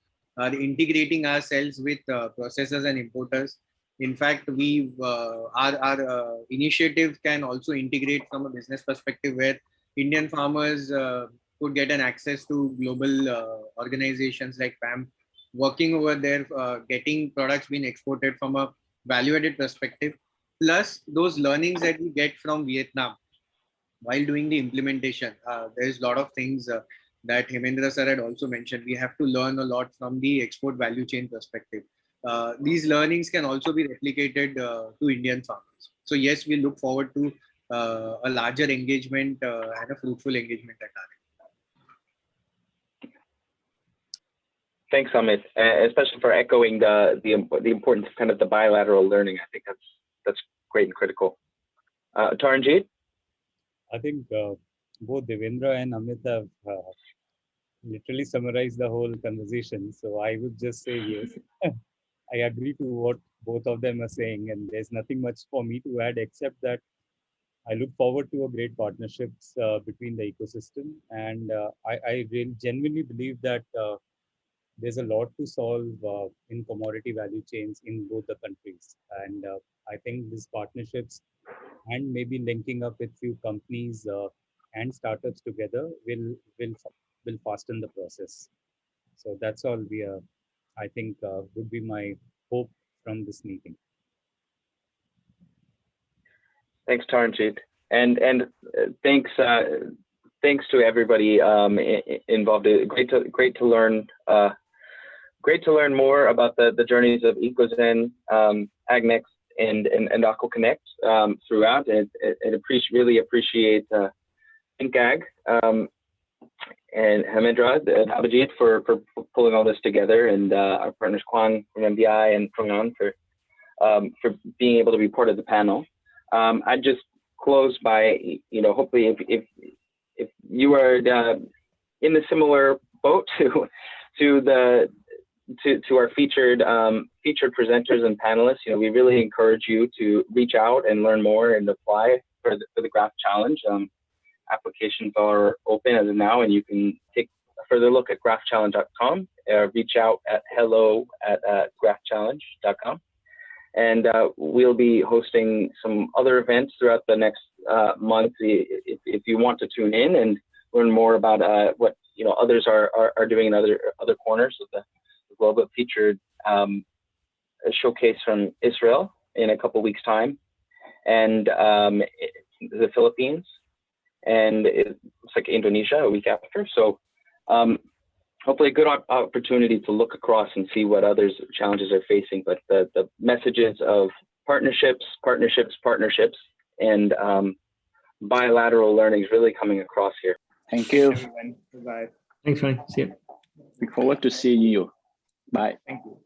integrating ourselves with processors and importers. In fact, our initiative can also integrate from a business perspective where Indian farmers could get an access to global organizations like PAM, working over there, getting products being exported from a value-added perspective, plus those learnings that we get from Vietnam while doing the implementation. There's a lot of things that Hemendra sir had also mentioned. We have to learn a lot from the export value chain perspective. These learnings can also be replicated to Indian farmers. So yes, we look forward to a larger engagement and a fruitful engagement at our end. Thanks, Amit, especially for echoing the importance of kind of the bilateral learning. I think that's great and critical. Taranjeet? I think both Devendra and Amit have literally summarized the whole conversation. So I would just say yes. I agree to what both of them are saying, and there's nothing much for me to add except that I look forward to a great partnerships between the ecosystem, and I really genuinely believe that there's a lot to solve in commodity value chains in both the countries, and I think these partnerships and maybe linking up with few companies and startups together will fasten the process. So that's all I think would be my hope from this meeting. Thanks, Taranjeet, and thanks to everybody involved. Great to learn. Great to learn more about the journeys of EcoZen, AgNext, and AquaConnect throughout, and really appreciate ThinkAg and Hemendra and Abhijit for pulling all this together, and our partners Quang from MBI and Phung for being able to be part of the panel. I just close by, hopefully if you are in the similar boat to our featured presenters and panelists, we really encourage you to reach out and learn more and apply for the Graft Challenge. applications are open as of now, and you can take a further look at graftchallenge.com, reach out at hello@graftchallenge.com. And we'll be hosting some other events throughout the next month. If you want to tune in and learn more about what others are doing in other corners of the globe, we've featured a showcase from Israel in a couple weeks' time, and the Philippines, and it looks like Indonesia a week after. So hopefully a good opportunity to look across and see what others' challenges are facing. But the messages of partnerships, and bilateral learning is really coming across here. Thank you. Everyone. Bye. Thanks, Ronnie. See you. Look forward to seeing you. Bye. Thank you.